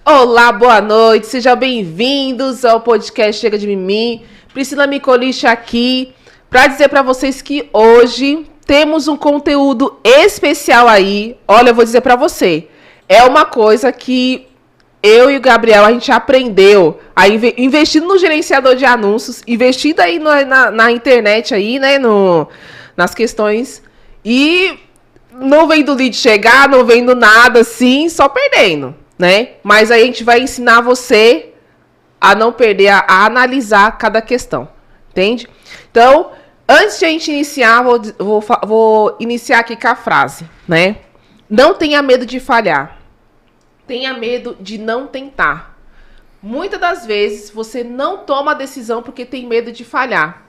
Olá, boa noite, sejam bem-vindos ao podcast Chega de Mimimi. Priscila Micolicha aqui para dizer para vocês que hoje temos um conteúdo especial aí. Olha, eu vou dizer para você, é uma coisa que eu e o Gabriel, a gente aprendeu a investindo no gerenciador de anúncios, investindo aí na internet aí, né, nas questões, e não vendo lead chegar, não vendo nada assim, só perdendo. Né? Mas aí a gente vai ensinar você a não perder, a analisar cada questão, entende? Então, antes de a gente iniciar, vou iniciar aqui com a frase, né? Não tenha medo de falhar, tenha medo de não tentar. Muitas das vezes você não toma a decisão porque tem medo de falhar.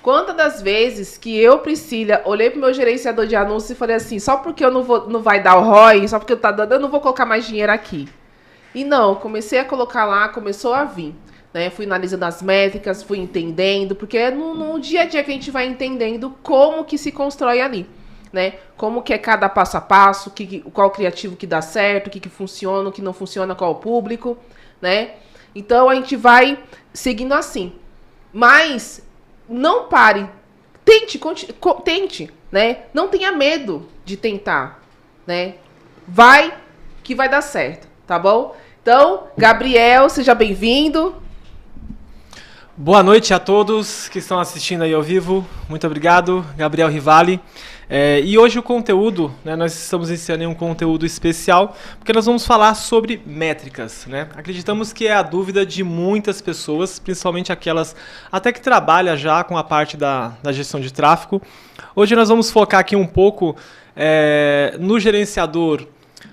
Quantas das vezes que eu, Priscila, olhei pro meu gerenciador de anúncios e falei assim, só porque eu não vai dar o ROI, só porque eu tá dando, eu não vou colocar mais dinheiro aqui. E não, comecei a colocar lá, começou a vir. Né? Fui analisando as métricas, fui entendendo, porque é no dia a dia que a gente vai entendendo como que se constrói ali. Né? Como que é cada passo a passo, qual criativo que dá certo, o que funciona, o que não funciona, qual o público. Né? Então a gente vai seguindo assim. Mas não pare, tente, né? Não tenha medo de tentar, né? Vai que vai dar certo, tá bom? Então, Gabriel, seja bem-vindo. Boa noite a todos que estão assistindo aí ao vivo. Muito obrigado, Gabriel Rivali. E hoje o conteúdo, né, nós estamos iniciando um conteúdo especial, porque nós vamos falar sobre métricas. Né? Acreditamos que é a dúvida de muitas pessoas, principalmente aquelas até que trabalham já com a parte da gestão de tráfego. Hoje nós vamos focar aqui um pouco no gerenciador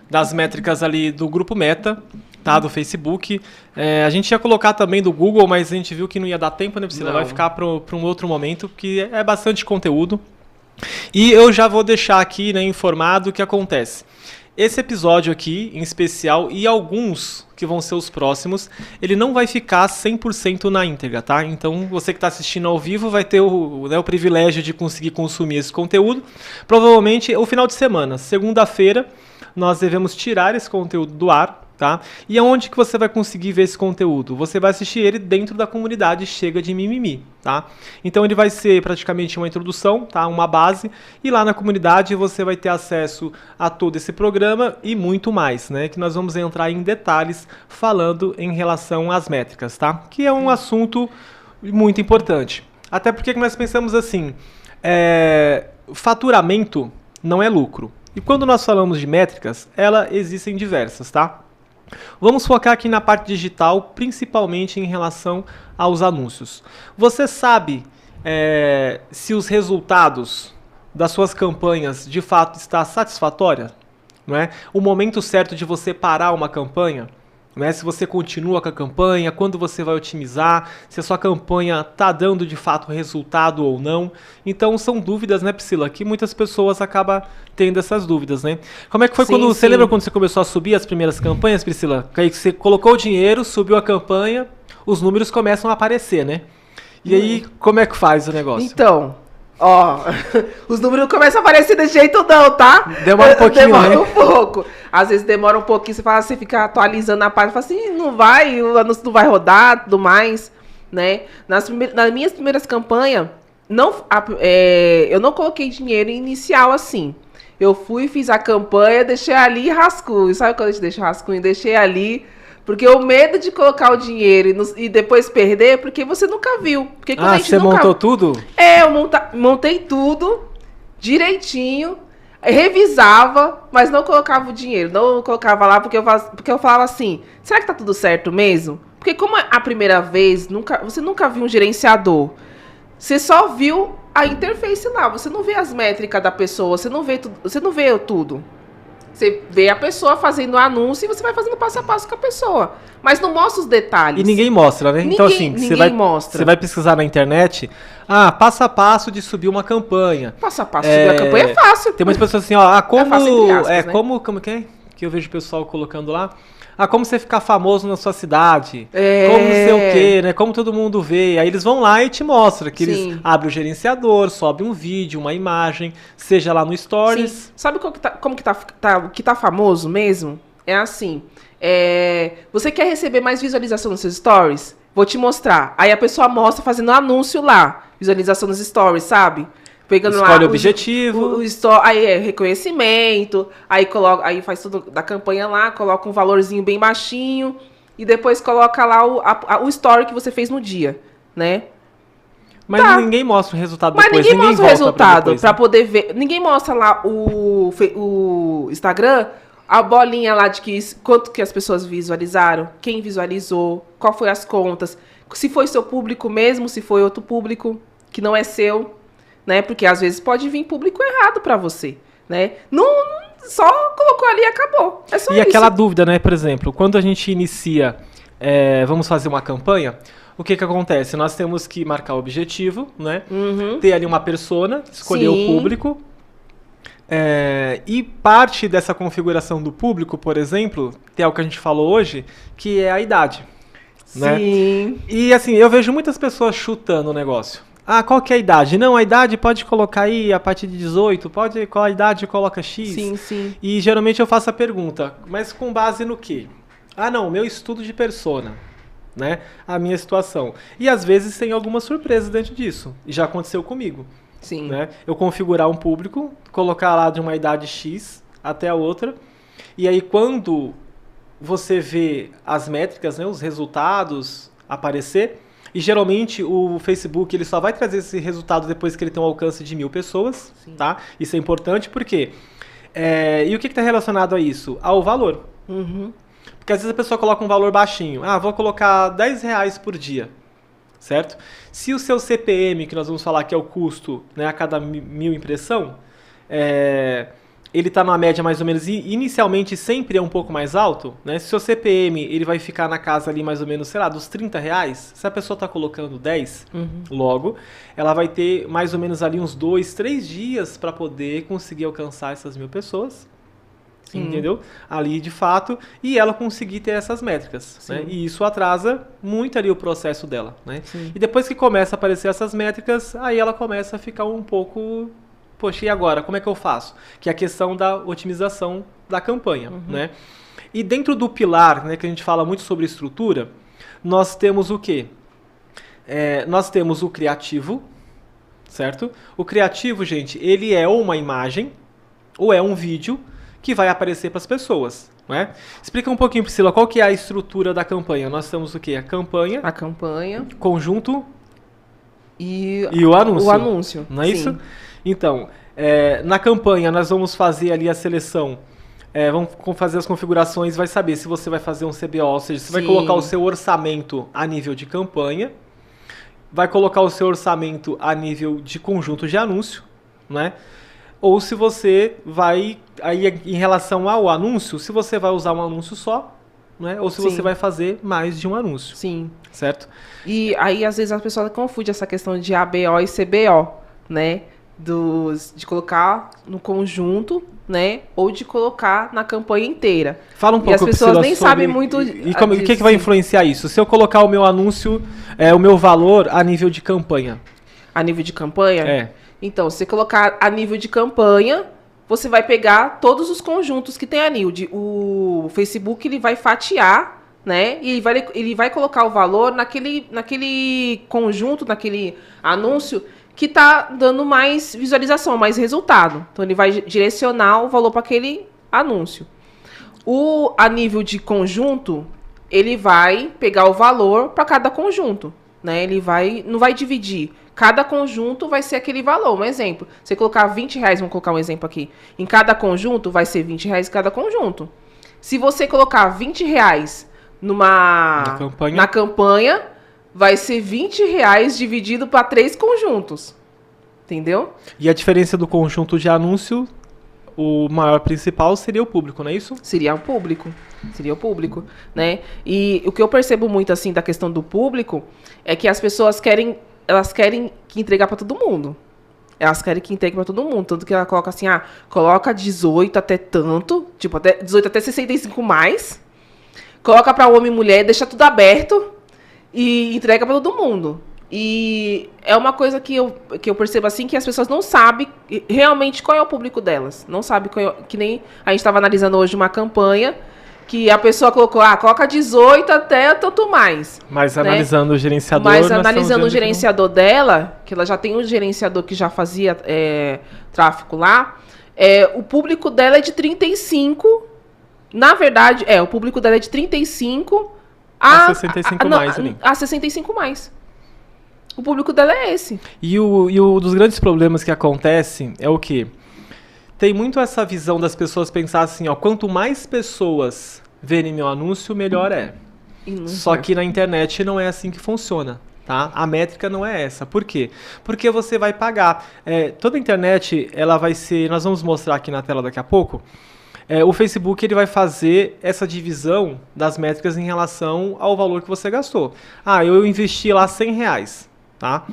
das métricas ali do Grupo Meta, tá, do Facebook. A gente ia colocar também do Google, mas a gente viu que não ia dar tempo, né, Priscila? Vai ficar para um outro momento, porque é bastante conteúdo. E eu já vou deixar aqui, né, informado o que acontece. Esse episódio aqui, em especial, e alguns que vão ser os próximos, ele não vai ficar 100% na íntegra, tá? Então, você que está assistindo ao vivo vai ter o privilégio de conseguir consumir esse conteúdo. Provavelmente, o final de semana, segunda-feira, nós devemos tirar esse conteúdo do ar. Tá? E aonde que você vai conseguir ver esse conteúdo? Você vai assistir ele dentro da comunidade Chega de Mimimi, tá? Então ele vai ser praticamente uma introdução, tá? Uma base, e lá na comunidade você vai ter acesso a todo esse programa e muito mais, né? Que nós vamos entrar em detalhes falando em relação às métricas, tá? Que é um assunto muito importante. Até porque nós pensamos assim, faturamento não é lucro. E quando nós falamos de métricas, elas existem diversas, tá? Vamos focar aqui na parte digital, principalmente em relação aos anúncios. Você sabe se os resultados das suas campanhas de fato está satisfatória? Não é? O momento certo de você parar uma campanha? Não é? Se você continua com a campanha, quando você vai otimizar, se a sua campanha está dando de fato resultado ou não. Então são dúvidas, né, Priscila, que muitas pessoas acabam tendo essas dúvidas, né? Como é que foi você lembra quando você começou a subir as primeiras campanhas, Priscila? Aí você colocou o dinheiro, subiu a campanha, os números começam a aparecer, né? E aí, como é que faz o negócio? Então, os números não começam a aparecer desse jeito não, tá? Demora um pouquinho, Demora um pouco. Às vezes demora um pouquinho, você fica atualizando a página, fala assim, não vai, o anúncio não vai rodar, tudo mais, né? Nas minhas primeiras campanhas, eu não coloquei dinheiro inicial assim. Eu fiz a campanha, deixei ali rascunho. Sabe quando a gente deixa rascunho? Deixei ali, porque o medo de colocar o dinheiro e depois perder, porque você nunca viu. Porque quando a gente montou tudo? Eu montei tudo direitinho, revisava, mas não colocava o dinheiro. Não colocava lá porque eu falava assim, será que tá tudo certo mesmo? Porque como é a primeira vez, você nunca viu um gerenciador. Você só viu a interface lá, você não vê as métricas da pessoa, você não vê tudo. Você vê a pessoa fazendo o anúncio e você vai fazendo passo a passo com a pessoa. Mas não mostra os detalhes. E ninguém mostra, né? Então assim, você vai pesquisar na internet, passo a passo de subir uma campanha. Passo a passo de subir a campanha é fácil. Tem muitas pessoas assim, como que é que eu vejo o pessoal colocando lá? Como você ficar famoso na sua cidade, como não sei o quê, né? Como todo mundo vê. Aí eles vão lá e te mostram que eles abrem o gerenciador, sobe um vídeo, uma imagem, seja lá no Stories. Sim. Sabe como que tá famoso mesmo? é assim, você quer receber mais visualização nos seus stories? Vou te mostrar. Aí a pessoa mostra fazendo anúncio lá, visualização nos stories, sabe? Pegando escolhe lá o objetivo. Aí é reconhecimento, aí faz tudo da campanha lá, coloca um valorzinho bem baixinho e depois coloca lá o story que você fez no dia, né? Mas ninguém mostra o resultado depois. Mas ninguém mostra o resultado pra poder ver. Ninguém mostra lá o Instagram, a bolinha lá de quanto que as pessoas visualizaram, quem visualizou, qual foi as contas, se foi seu público mesmo, se foi outro público que não é seu, né? Porque às vezes pode vir público errado pra você, né? Não só colocou ali e acabou. É só e isso. Aquela dúvida, né? Por exemplo, quando a gente inicia, vamos fazer uma campanha, o que acontece? Nós temos que marcar o objetivo, né? Ter ali uma persona, escolher o público. E parte dessa configuração do público, por exemplo, tem algo que a gente falou hoje, que é a idade. Sim. Né? E assim, eu vejo muitas pessoas chutando o negócio. Ah, qual que é a idade? Não, a idade pode colocar aí a partir de 18, qual a idade coloca X? Sim, sim. E geralmente eu faço a pergunta, mas com base no quê? Ah, não, meu estudo de persona. Né? A minha situação. E às vezes tem algumas surpresas dentro disso. E já aconteceu comigo. Sim. Né? Eu configurar um público, colocar lá de uma idade X até a outra. E aí quando você vê as métricas, né, os resultados aparecer, e geralmente o Facebook ele só vai trazer esse resultado depois que ele tem um alcance de 1000 pessoas. Tá? Isso é importante porque... e o que está relacionado a isso? Ao valor. Porque às vezes a pessoa coloca um valor baixinho. Ah, vou colocar R$10 por dia, certo? Se o seu CPM, que nós vamos falar que é o custo, né, a cada 1000 impressão, ele está numa média mais ou menos, inicialmente sempre é um pouco mais alto, né? Se o seu CPM ele vai ficar na casa ali mais ou menos, sei lá, dos R$30, se a pessoa está colocando 10, logo, ela vai ter mais ou menos ali uns 2, 3 dias para poder conseguir alcançar essas 1000 pessoas. Entendeu? Ali de fato, e ela conseguir ter essas métricas, né? E isso atrasa muito ali o processo dela, né? E depois que começa a aparecer essas métricas, aí ela começa a ficar um pouco, poxa, e agora? Como é que eu faço? Que é a questão da otimização da campanha, né? E dentro do pilar, né, que a gente fala muito sobre estrutura, nós temos o quê? Nós temos o criativo, certo? O criativo, gente, ele é ou uma imagem, ou é um vídeo, que vai aparecer para as pessoas, né? Explica um pouquinho, Priscila, qual que é a estrutura da campanha? Nós temos o quê? A campanha, conjunto e o anúncio. O anúncio. Não é isso? Então, na campanha nós vamos fazer ali a seleção, vamos fazer as configurações, vai saber se você vai fazer um CBO, ou seja, você vai colocar o seu orçamento a nível de campanha, vai colocar o seu orçamento a nível de conjunto de anúncio, né? Ou se você vai, aí em relação ao anúncio, se você vai usar um anúncio só, né? Ou se você vai fazer mais de um anúncio. Sim. Certo? E aí, às vezes, a pessoa confunde essa questão de ABO e CBO, né? De colocar no conjunto, né? Ou de colocar na campanha inteira. Fala um pouco, e as pessoas Priscila, nem sabem muito E o que vai influenciar isso? Se eu colocar o meu anúncio, o meu valor a nível de campanha. A nível de campanha? Então, se você colocar a nível de campanha, você vai pegar todos os conjuntos que tem ali. O Facebook ele vai fatiar, né? E ele vai colocar o valor naquele conjunto, naquele anúncio que está dando mais visualização, mais resultado. Então, ele vai direcionar o valor para aquele anúncio. A nível de conjunto, ele vai pegar o valor para cada conjunto, né? Ele não vai dividir. Cada conjunto vai ser aquele valor. Um exemplo, você colocar R$20, vamos colocar um exemplo aqui. Em cada conjunto, vai ser R$20 cada conjunto. Se você colocar R$20 na campanha, vai ser R$20 dividido para 3 conjuntos. Entendeu? E a diferença do conjunto de anúncio, o maior principal seria o público, não é isso? Seria o público, né? E o que eu percebo muito, assim, da questão do público, é que as pessoas querem que entregar para todo mundo. Elas querem que entregue para todo mundo. Tanto que ela coloca assim, coloca 18 até tanto, tipo, até 18 até 65 mais. Coloca para homem e mulher, deixa tudo aberto e entrega para todo mundo. E é uma coisa que eu percebo assim, que as pessoas não sabem realmente qual é o público delas. Não sabem que nem a gente estava analisando hoje uma campanha que a pessoa colocou, coloca 18 até tanto mais. Mas né? analisando o gerenciador... Mas analisando o gerenciador dela, que ela já tem um gerenciador que já fazia tráfego lá, o público dela é de 35. Na verdade, o público dela é de 35 a 65 mais ali. A 65 mais. O público dela é esse. E o dos grandes problemas que acontece é o quê? Tem muito essa visão das pessoas pensar assim, quanto mais pessoas verem meu anúncio, melhor é. Só que na internet não é assim que funciona, tá? A métrica não é essa. Por quê? Porque você vai pagar. Toda a internet, ela vai ser... Nós vamos mostrar aqui na tela daqui a pouco. O Facebook ele vai fazer essa divisão das métricas em relação ao valor que você gastou. Eu investi lá R$100, tá?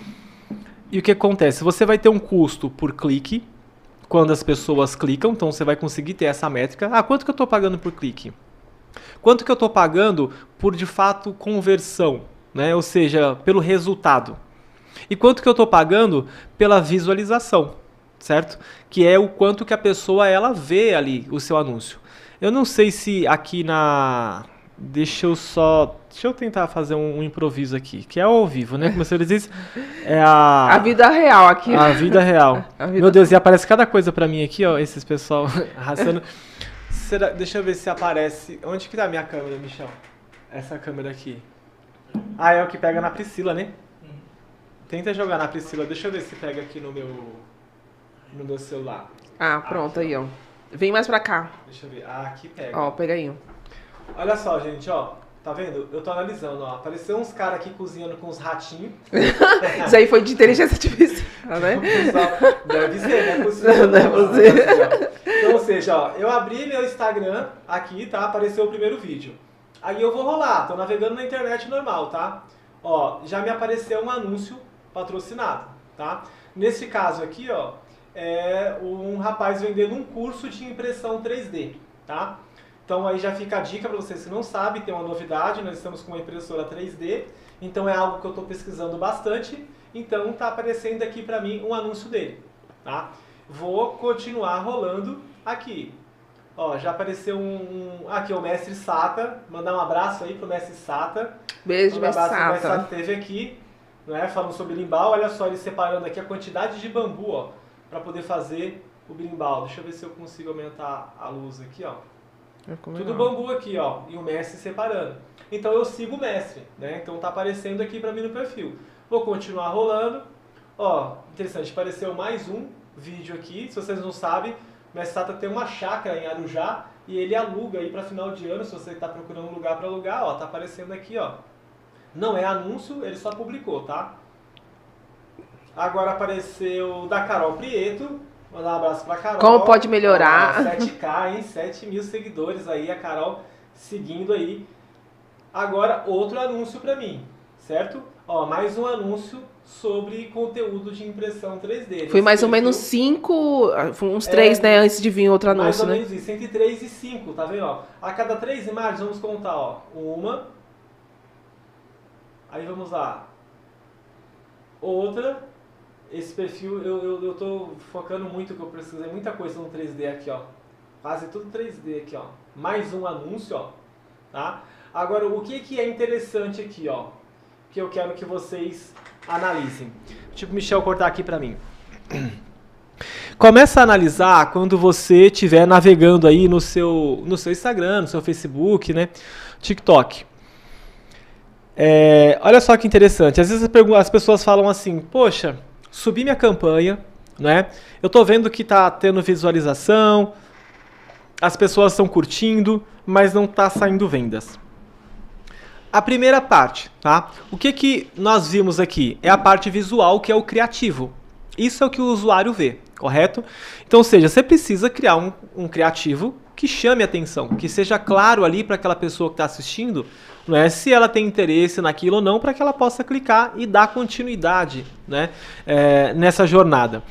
E o que acontece? Você vai ter um custo por clique, quando as pessoas clicam, então você vai conseguir ter essa métrica. Quanto que eu estou pagando por clique? Quanto que eu estou pagando por, de fato, conversão, né? Ou seja, pelo resultado. E quanto que eu estou pagando pela visualização, certo? Que é o quanto que a pessoa ela vê ali o seu anúncio. Eu não sei se aqui na... Deixa eu tentar fazer um improviso aqui, que é ao vivo, né? Como você diz, a vida real aqui. A vida real. Meu Deus, e aparece cada coisa pra mim aqui, esses pessoal arrastando. Deixa eu ver se aparece... Onde que tá a minha câmera, Michel? Essa câmera aqui. É o que pega na Priscila, né? Tenta jogar na Priscila, deixa eu ver se pega aqui no meu celular. Pronto, aqui, aí, ó. Vem mais pra cá. Deixa eu ver, aqui pega. Pega aí, ó. Olha só, gente, tá vendo? Eu tô analisando, Apareceu uns caras aqui cozinhando com uns ratinhos. Isso aí foi de inteligência artificial, né? Deve ser, né? Possível, não é você. Então, ou seja, eu abri meu Instagram aqui, tá? Apareceu o primeiro vídeo. Aí eu vou rolar, tô navegando na internet normal, tá? Já me apareceu um anúncio patrocinado, tá? Nesse caso aqui, é um rapaz vendendo um curso de impressão 3D, tá? Então aí já fica a dica para vocês que não sabem, tem uma novidade, nós estamos com uma impressora 3D, então é algo que eu estou pesquisando bastante, então está aparecendo aqui para mim um anúncio dele, tá? Vou continuar rolando aqui. Já apareceu aqui o Mestre Sata, mandar um abraço aí pro Mestre Sata. Beijo, Mestre Sata. O Mestre Sata esteve aqui, né, falando sobre berimbau, olha só ele separando aqui a quantidade de bambu, para poder fazer o berimbau. Deixa eu ver se eu consigo aumentar a luz aqui, Tudo bambu aqui, e o mestre separando. Então eu sigo o mestre, né? Então tá aparecendo aqui pra mim no perfil. Vou continuar rolando. Interessante, apareceu mais um vídeo aqui. Se vocês não sabem, o Mestre Sata tem uma chácara em Arujá e ele aluga aí pra final de ano, se você tá procurando um lugar pra alugar, tá aparecendo aqui, Não é anúncio, ele só publicou, tá? Agora apareceu da Carol Prieto. Mandar um abraço pra Carol. Como pode melhorar? 7K, hein? 7 mil seguidores aí, a Carol seguindo aí. Agora, outro anúncio pra mim, certo? Mais um anúncio sobre conteúdo de impressão 3D. Foi mais ou menos 5, uns 3, né? Antes de vir outro anúncio, né? Mais ou menos isso, entre 3 e 5, tá vendo? A cada 3 imagens, vamos contar, uma. Aí vamos lá. Outra. Esse perfil, eu tô focando muito, que eu pesquisei muita coisa no 3D aqui, Quase tudo 3D aqui, Mais um anúncio, tá? Agora, o que é interessante aqui, que eu quero que vocês analisem. Tipo, Michel cortar aqui pra mim. Começa a analisar quando você estiver navegando aí no seu Instagram, no seu Facebook, né? TikTok. Olha só que interessante. Às vezes as pessoas falam assim, poxa, subi minha campanha, né? Eu tô vendo que tá tendo visualização, as pessoas estão curtindo, mas não tá saindo vendas. A primeira parte, tá? O que nós vimos aqui? É a parte visual, que é o criativo. Isso é o que o usuário vê, correto? Então, ou seja, você precisa criar um criativo que chame a atenção, que seja claro ali para aquela pessoa que está assistindo, né, se ela tem interesse naquilo ou não, para que ela possa clicar e dar continuidade, né, nessa jornada.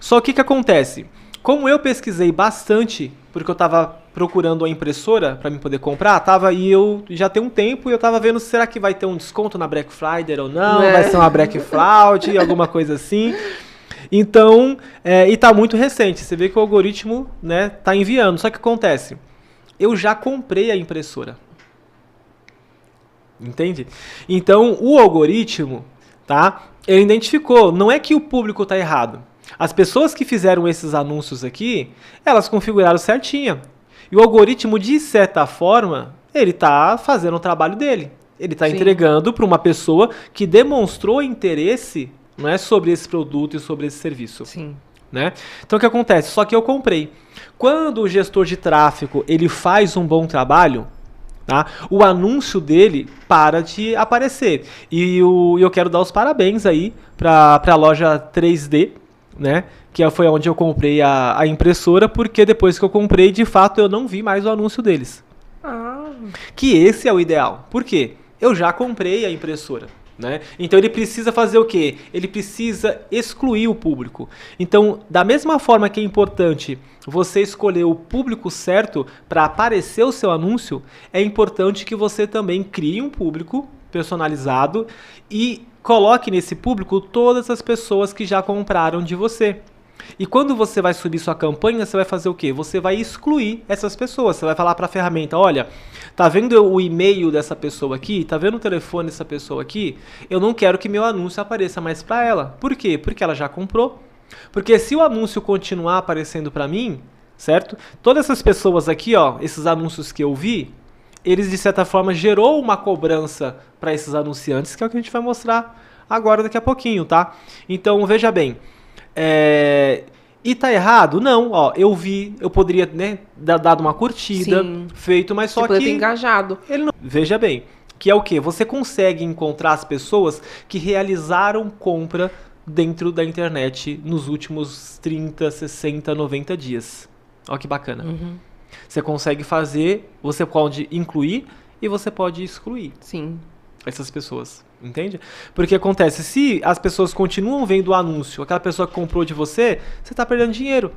Só que acontece? Como eu pesquisei bastante, porque eu estava procurando uma impressora para mim poder comprar, e eu já tem um tempo e eu estava vendo, será que vai ter um desconto na Black Friday ou não? Vai ser uma Black Fraud, alguma coisa assim. Então, e tá muito recente, você vê que o algoritmo, né, tá enviando. Só que acontece, eu já comprei a impressora. Entende? Então, o algoritmo, tá? Ele identificou, não é que o público está errado. As pessoas que fizeram esses anúncios aqui, elas configuraram certinho. E o algoritmo, de certa forma, ele está fazendo o trabalho dele. Ele está entregando para uma pessoa que demonstrou interesse, não é, sobre esse produto e sobre esse serviço. Sim. Né? Então, o que acontece? Só que eu comprei. Quando o gestor de tráfego ele faz um bom trabalho, tá? O anúncio dele para de aparecer. E eu quero dar os parabéns aí para a loja 3D, né? Que foi onde eu comprei a impressora, porque depois que eu comprei, de fato, eu não vi mais o anúncio deles. Que esse é o ideal. Por quê? Eu já comprei a impressora. Né? Então ele precisa fazer o quê? Ele precisa excluir o público. Então, da mesma forma que é importante você escolher o público certo para aparecer o seu anúncio, é importante que você também crie um público personalizado e coloque nesse público todas as pessoas que já compraram de você. E quando você vai subir sua campanha, você vai fazer o quê? Você vai excluir essas pessoas. Você vai falar para a ferramenta, olha, tá vendo o e-mail dessa pessoa aqui? Tá vendo o telefone dessa pessoa aqui? Eu não quero que meu anúncio apareça mais para ela. Por quê? Porque ela já comprou. Porque se o anúncio continuar aparecendo para mim, certo? Todas essas pessoas aqui, ó, esses anúncios que eu vi, eles de certa forma gerou uma cobrança para esses anunciantes, que é o que a gente vai mostrar agora daqui a pouquinho, tá? Então, veja bem. E tá errado? Não, ó, eu vi, eu poderia, né, dado uma curtida, feito, mas só que... engajado. Ele não... Veja bem, que é o quê? Você consegue encontrar as pessoas que realizaram compra dentro da internet nos últimos 30, 60, 90 dias. Ó que bacana. Você consegue fazer, você pode incluir e você pode excluir. Sim. Essas pessoas, entende? Porque acontece, se as pessoas continuam vendo o anúncio, aquela pessoa que comprou de você, você está perdendo dinheiro.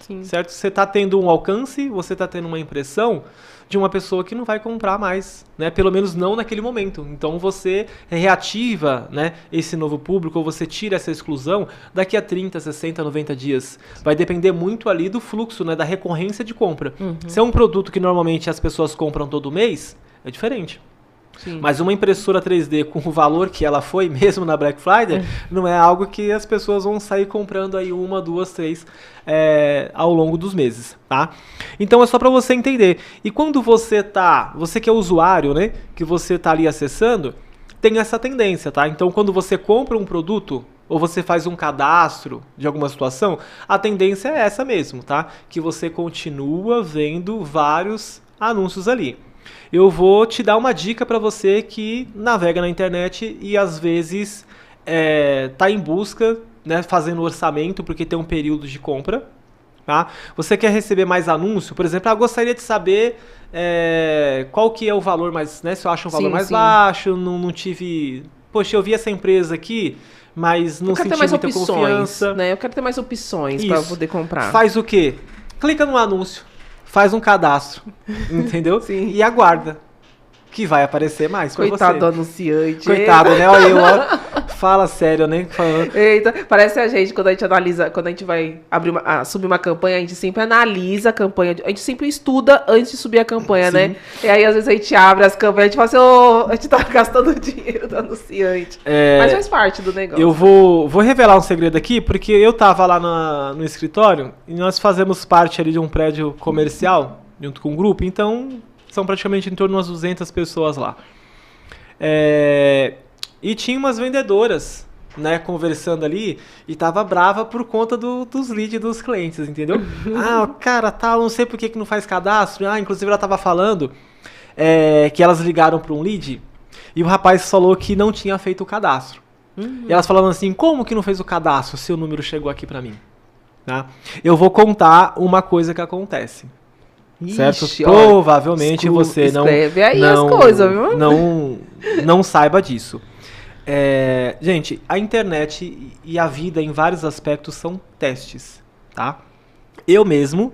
Sim. Certo? Você está tendo um alcance, você está tendo uma impressão de uma pessoa que não vai comprar mais, né? Pelo menos não naquele momento. Então você reativa, né, esse novo público, ou você tira essa exclusão daqui a 30, 60, 90 dias. Vai depender muito ali do fluxo, né, da recorrência de compra. Se é um produto que normalmente as pessoas compram todo mês, é diferente. Sim. Mas uma impressora 3D com o valor que ela foi, mesmo na Black Friday, não é algo que as pessoas vão sair comprando aí 1, 2, 3 ao longo dos meses, tá? Então é só para você entender. E quando você que é usuário, né, que você tá ali acessando, tem essa tendência, tá? Então quando você compra um produto ou você faz um cadastro de alguma situação, a tendência é essa mesmo, tá? Que você continua vendo vários anúncios ali. Eu vou te dar uma dica para você que navega na internet e às vezes tá em busca, né, fazendo orçamento porque tem um período de compra. Tá? Você quer receber mais anúncio? Por exemplo, eu gostaria de saber qual que é o valor mais, né, se eu acho um valor mais baixo, não tive... Poxa, eu vi essa empresa aqui, mas não senti muita confiança. Né? Eu quero ter mais opções para poder comprar. Faz o quê? Clica no anúncio. Faz um cadastro, entendeu? Sim. E aguarda, que vai aparecer mais pra você. Coitado do anunciante. Coitado, né? Olha eu, fala sério, né? Eita, parece a gente, quando a gente analisa, quando a gente vai subir uma campanha, a gente sempre analisa a campanha, a gente sempre estuda antes de subir a campanha, né? E aí, às vezes, a gente abre as campanhas, a gente fala assim, a gente tá gastando dinheiro do anunciante. Mas faz parte do negócio. Eu vou revelar um segredo aqui, porque eu tava lá no escritório e nós fazemos parte ali de um prédio comercial, junto com um grupo, então são praticamente em torno de umas 200 pessoas lá. E tinha umas vendedoras, né, conversando ali, e tava brava por conta dos leads dos clientes, entendeu? Cara, não sei por que não faz cadastro. Inclusive ela tava falando que elas ligaram para um lead e o rapaz falou que não tinha feito o cadastro. E elas falaram assim, como que não fez o cadastro se o número chegou aqui para mim? Tá? Eu vou contar uma coisa que acontece. Certo? Ixi, provavelmente você escreve aí as coisas, viu? Não saiba disso. Gente, a internet e a vida em vários aspectos são testes, tá? Eu mesmo,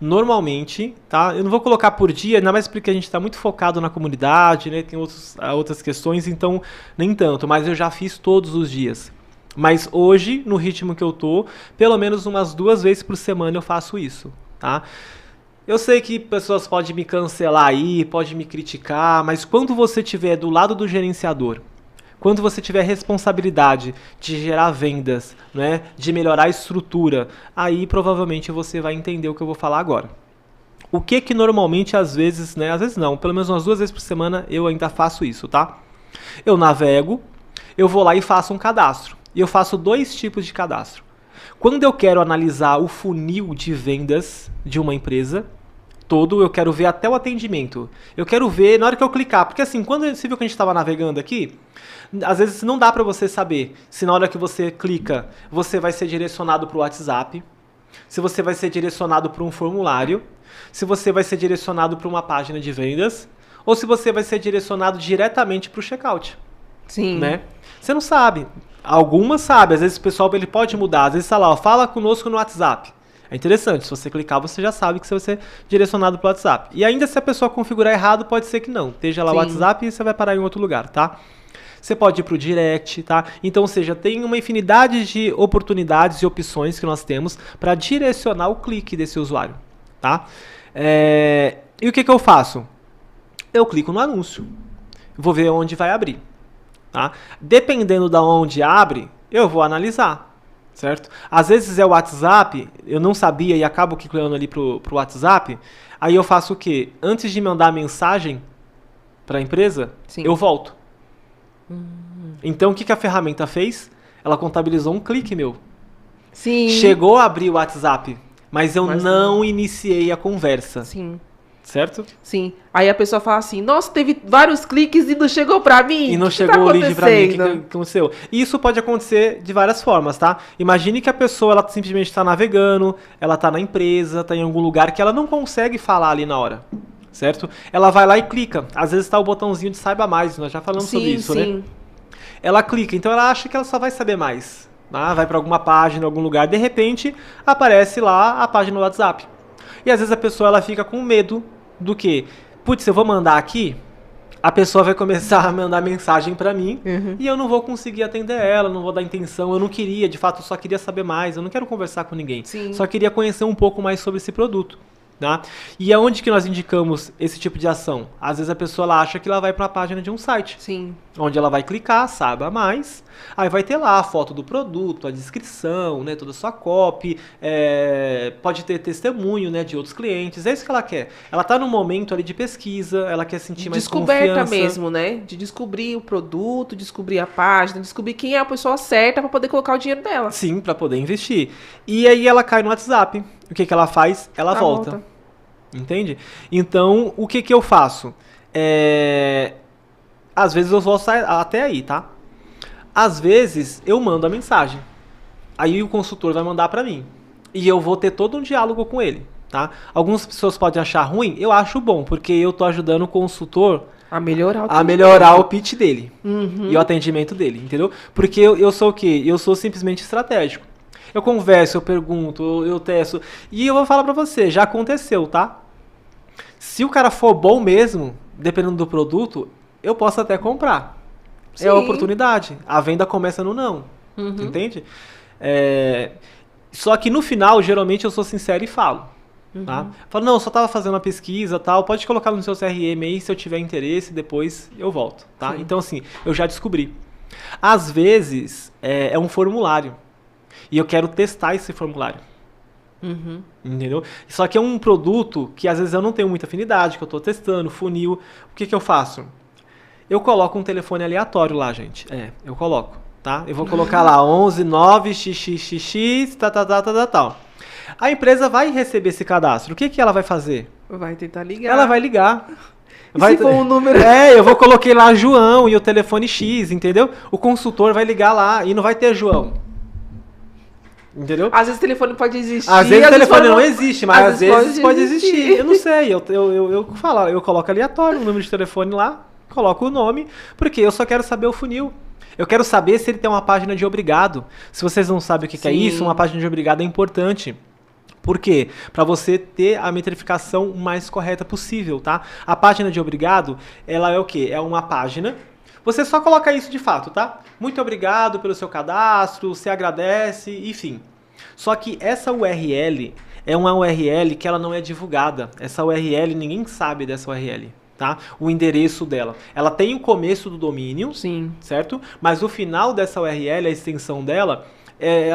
normalmente, tá? Eu não vou colocar por dia, ainda mais porque a gente está muito focado na comunidade, né? Tem outras questões, então nem tanto, mas eu já fiz todos os dias. Mas hoje, no ritmo que eu tô, pelo menos umas 2 vezes por semana eu faço isso, tá? Eu sei que pessoas podem me cancelar aí, podem me criticar, mas quando você estiver do lado do gerenciador, quando você tiver responsabilidade de gerar vendas, né, de melhorar a estrutura, aí provavelmente você vai entender o que eu vou falar agora. O que normalmente, às vezes, né, às vezes não, pelo menos umas 2 vezes por semana eu ainda faço isso, tá? Eu navego, eu vou lá e faço um cadastro. E eu faço 2 tipos de cadastro. Quando eu quero analisar o funil de vendas de uma empresa todo, eu quero ver até o atendimento. Eu quero ver na hora que eu clicar, porque assim, quando você viu que a gente estava navegando aqui, às vezes não dá para você saber se na hora que você clica, você vai ser direcionado para o WhatsApp, se você vai ser direcionado para um formulário, se você vai ser direcionado para uma página de vendas, ou se você vai ser direcionado diretamente para o checkout. Sim. Né? Você não sabe. Algumas sabem. Às vezes o pessoal ele pode mudar. Às vezes está lá, ó, fala conosco no WhatsApp. É interessante. Se você clicar, você já sabe que você vai ser direcionado para o WhatsApp. E ainda se a pessoa configurar errado, pode ser que não. Esteja lá o WhatsApp e você vai parar em outro lugar, tá? Você pode ir para o direct, tá? Então, ou seja, tem uma infinidade de oportunidades e opções que nós temos para direcionar o clique desse usuário, tá? E o que eu faço? Eu clico no anúncio. Vou ver onde vai abrir. Tá? Dependendo de onde abre, eu vou analisar, certo? Às vezes é o WhatsApp, eu não sabia e acabo clicando ali pro WhatsApp, aí eu faço o quê? Antes de mandar a mensagem para a empresa, Sim. eu volto. Então o que a ferramenta fez? Ela contabilizou um clique meu. Sim. Chegou a abrir o WhatsApp, mas eu não iniciei a conversa. Sim. Certo? Sim. Aí a pessoa fala assim, nossa, teve vários cliques e não chegou pra mim. E não chegou o lead pra mim. O que aconteceu? E isso pode acontecer de várias formas, tá? Imagine que a pessoa ela simplesmente está navegando, ela está na empresa, está em algum lugar que ela não consegue falar ali na hora. Certo? Ela vai lá e clica. Às vezes está o botãozinho de saiba mais, nós já falamos sobre isso, né? Ela clica, então ela acha que ela só vai saber mais. Tá? Vai para alguma página, algum lugar, de repente aparece lá a página do WhatsApp. E às vezes a pessoa ela fica com medo do que? Putz, eu vou mandar aqui, a pessoa vai começar a mandar mensagem pra mim e eu não vou conseguir atender ela, não vou dar intenção, eu não queria, de fato, eu só queria saber mais, eu não quero conversar com ninguém, só queria conhecer um pouco mais sobre esse produto. Tá? E aonde que nós indicamos esse tipo de ação? Às vezes a pessoa ela acha que ela vai para a página de um site. Sim. Onde ela vai clicar, saiba mais, aí vai ter lá a foto do produto, a descrição, né, toda a sua copy, pode ter testemunho, né, de outros clientes, é isso que ela quer. Ela está num momento ali de pesquisa, ela quer sentir mais confiança. Descoberta mesmo, né? De descobrir o produto, descobrir a página, descobrir quem é a pessoa certa para poder colocar o dinheiro dela. Sim, para poder investir. E aí ela cai no WhatsApp. O que ela faz? Ela volta. Entende? Então, o que eu faço? Às vezes eu vou sair até aí, tá? Às vezes eu mando a mensagem. Aí o consultor vai mandar pra mim. E eu vou ter todo um diálogo com ele, tá? Algumas pessoas podem achar ruim, eu acho bom, porque eu tô ajudando o consultor a melhorar o pitch dele. E o atendimento dele, entendeu? Porque eu sou o quê? Eu sou simplesmente estratégico. Eu converso, eu pergunto, eu testo. E eu vou falar pra você, já aconteceu, tá? Se o cara for bom mesmo, dependendo do produto, eu posso até comprar. Sim. É a oportunidade. A venda começa no não. Entende? Só que no final, geralmente, eu sou sincero e falo. Tá? Falo, não, eu só tava fazendo uma pesquisa, tal. Pode colocar no seu CRM aí, se eu tiver interesse, depois eu volto. Tá? Então, assim, eu já descobri. Às vezes, é um formulário. E eu quero testar esse formulário. Entendeu? Só que é um produto que às vezes eu não tenho muita afinidade, que eu estou testando, funil. O que eu faço? Eu coloco um telefone aleatório lá, gente. Eu coloco, tá? Eu vou colocar lá 11 9 xxx, tal. A empresa vai receber esse cadastro. O que ela vai fazer? Vai tentar ligar. Ela vai ligar. Se for um número... eu vou coloquei lá João e o telefone X, entendeu? O consultor vai ligar lá e não vai ter João. Entendeu? Às vezes o telefone pode existir. Às vezes o telefone não existe, mas às vezes pode existir. Eu não sei, eu coloco aleatório o número de telefone lá, coloco o nome, porque eu só quero saber o funil. Eu quero saber se ele tem uma página de obrigado. Se vocês não sabem o que é isso, uma página de obrigado é importante. Por quê? Para você ter a metrificação mais correta possível, tá? A página de obrigado, ela é o quê? É uma página. Você só coloca isso de fato, tá? Muito obrigado pelo seu cadastro, você agradece, enfim. Só que essa URL, é uma URL que ela não é divulgada. Essa URL, ninguém sabe dessa URL. Tá? O endereço dela. Ela tem o começo do domínio, Sim. certo? Mas o final dessa URL, a extensão dela,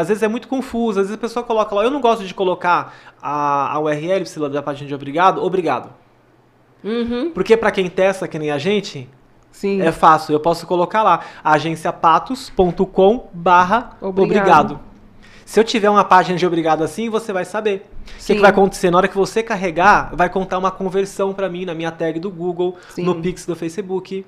às vezes é muito confusa. Às vezes a pessoa coloca lá, eu não gosto de colocar a URL da página de obrigado. Porque para quem testa, que nem a gente, Sim. é fácil. Eu posso colocar lá, agenciapatos.com/obrigado. Se eu tiver uma página de obrigado assim, você vai saber. O que vai acontecer? Na hora que você carregar, vai contar uma conversão para mim na minha tag do Google, no Pix do Facebook.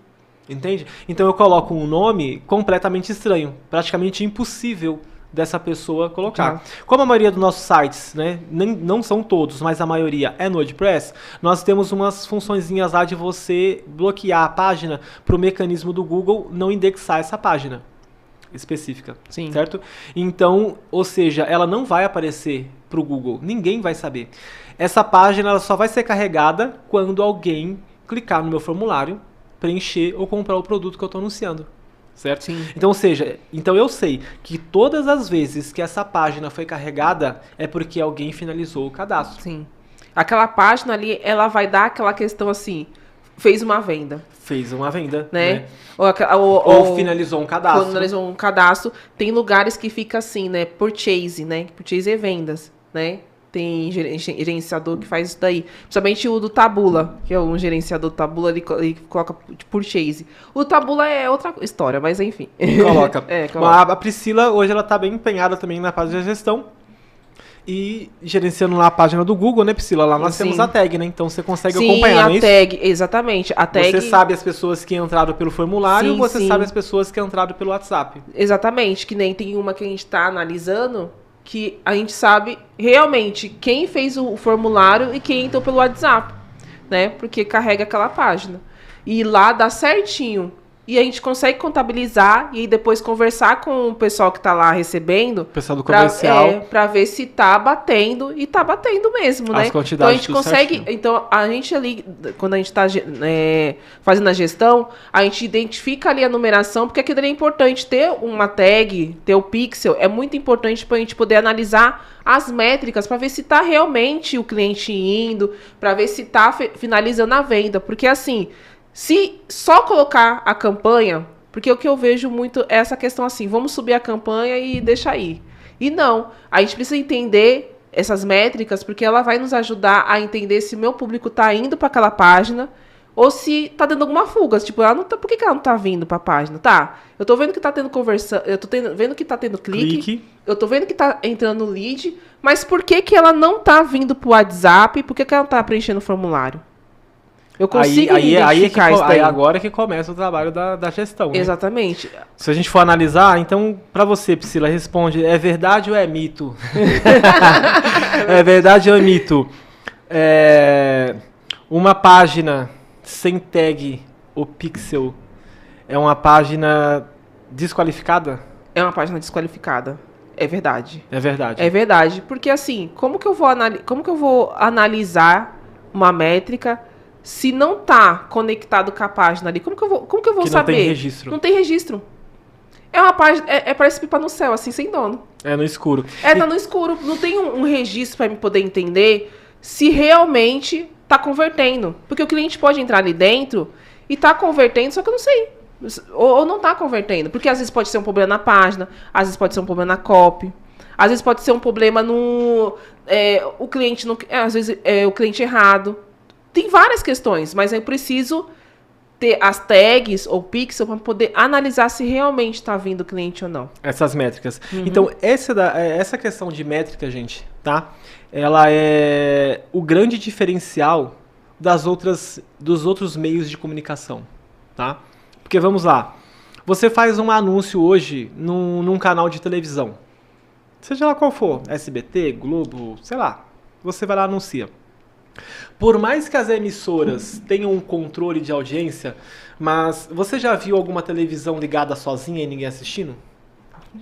Entende? Então eu coloco um nome completamente estranho, praticamente impossível dessa pessoa colocar. Como a maioria dos nossos sites, né, não são todos, mas a maioria é no WordPress, nós temos umas funçõezinhas lá de você bloquear a página para o mecanismo do Google não indexar essa página específica, certo? Então, ou seja, ela não vai aparecer para o Google, ninguém vai saber. Essa página ela só vai ser carregada quando alguém clicar no meu formulário, preencher ou comprar o produto que eu estou anunciando, certo? Sim. Então, ou seja, eu sei que todas as vezes que essa página foi carregada é porque alguém finalizou o cadastro. Sim. Aquela página ali, ela vai dar aquela questão assim, fez uma venda. Fez uma venda, né? Ou finalizou um cadastro. Finalizou um cadastro. Tem lugares que fica assim, né? Purchase, né? Purchase é vendas, né? Tem gerenciador que faz isso daí. Principalmente o do Taboola, que é um gerenciador do Taboola, ele coloca purchase. O Taboola é outra história, mas enfim. Coloca. Coloca. A Priscila, hoje, ela tá bem empenhada também na página de gestão. E gerenciando lá a página do Google, né, Priscila? Lá nós temos a tag, né? Então você consegue acompanhar, a tag, exatamente. A tag... Você sabe as pessoas que entraram pelo formulário, você sabe as pessoas que entraram pelo WhatsApp. Exatamente, que nem tem uma que a gente está analisando, que a gente sabe realmente quem fez o formulário e quem entrou pelo WhatsApp, né? Porque carrega aquela página. E lá dá certinho. E a gente consegue contabilizar e depois conversar com o pessoal que está lá recebendo. O pessoal do comercial. Para ver se tá batendo. E tá batendo mesmo, né? As quantidades. Então a gente consegue. Certinho. Então a gente ali, quando a gente está fazendo a gestão, a gente identifica ali a numeração, porque aquilo ali é importante. Ter uma tag, ter o pixel, é muito importante para a gente poder analisar as métricas para ver se tá realmente o cliente indo, para ver se tá finalizando a venda. Porque assim. Se só colocar a campanha, porque o que eu vejo muito é essa questão assim, vamos subir a campanha e deixa aí. E não, a gente precisa entender essas métricas, porque ela vai nos ajudar a entender se o meu público está indo para aquela página ou se está dando alguma fuga. Tipo, ela não tá, por que ela não está vindo para a página? Tá, eu estou vendo que está tendo conversão, eu estou vendo que está tendo clique, eu estou vendo que está entrando lead, mas por que ela não está vindo para o WhatsApp? Por que ela não está preenchendo o formulário? Eu consigo identificar isso daí. Aí agora que começa o trabalho da gestão, né? Exatamente. Se a gente for analisar, então, para você, Priscila, responde, é verdade ou é mito? É verdade ou é mito? Uma página sem tag ou pixel é uma página desqualificada? É uma página desqualificada. É verdade. É verdade. É verdade. Porque assim, como que eu vou analisar uma métrica se não tá conectado com a página ali? Como que eu vou saber? Não tem registro. Não tem registro. É uma página, parece pipa no céu, assim, sem dono. É no escuro. Tá no escuro. Não tem um registro para me poder entender se realmente tá convertendo. Porque o cliente pode entrar ali dentro e tá convertendo, só que eu não sei. Ou não tá convertendo. Porque às vezes pode ser um problema na página, às vezes pode ser um problema na copy, às vezes pode ser um problema no... o cliente não, às vezes é o cliente errado. Tem várias questões, mas eu preciso ter as tags ou pixel para poder analisar se realmente está vindo o cliente ou não. Essas métricas. Então, essa questão de métrica, gente, tá? Ela é o grande diferencial dos outros meios de comunicação, tá? Porque vamos lá, você faz um anúncio hoje num canal de televisão, seja lá qual for, SBT, Globo, sei lá, você vai lá e anuncia. Por mais que as emissoras tenham um controle de audiência, mas você já viu alguma televisão ligada sozinha e ninguém assistindo?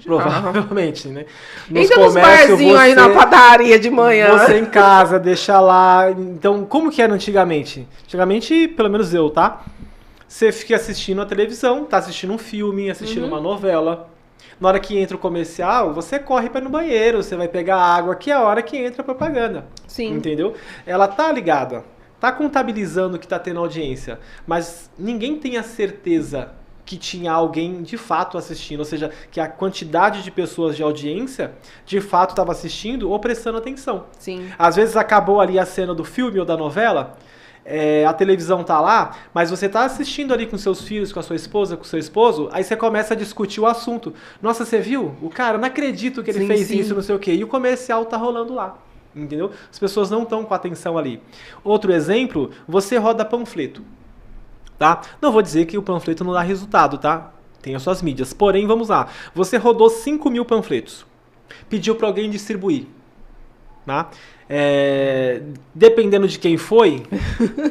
Provavelmente, né? Nos barzinhos aí na padaria de manhã. Você em casa, deixa lá. Então, como que era antigamente? Antigamente, pelo menos eu, tá? Você fica assistindo a televisão, tá assistindo um filme, assistindo uma novela. Na hora que entra o comercial, você corre para ir no banheiro, você vai pegar água, que é a hora que entra a propaganda. Sim. Entendeu? Ela tá ligada, tá contabilizando que tá tendo audiência, mas ninguém tem a certeza que tinha alguém de fato assistindo, ou seja, que a quantidade de pessoas de audiência de fato estava assistindo ou prestando atenção. Sim. Às vezes acabou ali a cena do filme ou da novela, a televisão tá lá, mas você tá assistindo ali com seus filhos, com a sua esposa, com o seu esposo, aí você começa a discutir o assunto. Nossa, você viu? O cara, não acredito que ele fez isso, não sei o quê. E o comercial tá rolando lá. Entendeu? As pessoas não estão com atenção ali. Outro exemplo, você roda panfleto. Tá? Não vou dizer que o panfleto não dá resultado, tá? Tem as suas mídias. Porém, vamos lá. Você rodou 5.000 panfletos. Pediu para alguém distribuir. Tá? Dependendo de quem foi,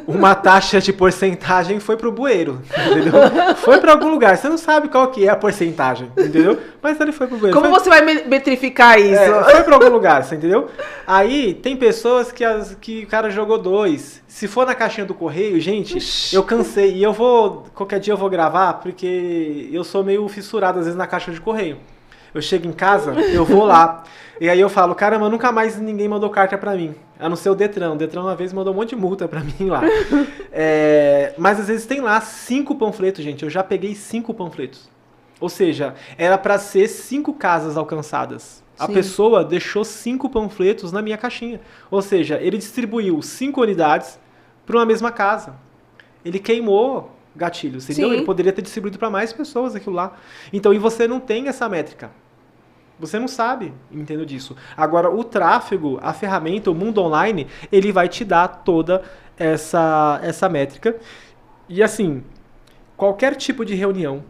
uma taxa de porcentagem foi pro bueiro, entendeu? Foi para algum lugar, você não sabe qual que é a porcentagem, entendeu? Mas ele foi pro bueiro. Como você vai metrificar isso? Foi para algum lugar, você entendeu? Aí tem pessoas que o cara jogou 2. Se for na caixinha do correio, gente, eu cansei. E qualquer dia eu vou gravar, porque eu sou meio fissurado às vezes na caixa de correio. Eu chego em casa, eu vou lá, e aí eu falo, caramba, nunca mais ninguém mandou carta pra mim, a não ser o Detran. O Detran uma vez mandou um monte de multa pra mim lá. Mas às vezes tem lá 5 panfletos, gente, eu já peguei 5 panfletos. Ou seja, era pra ser 5 casas alcançadas. A pessoa deixou 5 panfletos na minha caixinha. Ou seja, ele distribuiu 5 unidades pra uma mesma casa. Ele queimou gatilhos, entendeu? Ele poderia ter distribuído para mais pessoas aquilo lá. Então, e você não tem essa métrica. Você não sabe, entendeu disso. Agora, o tráfego, a ferramenta, o mundo online, ele vai te dar toda essa métrica. E assim, qualquer tipo de reunião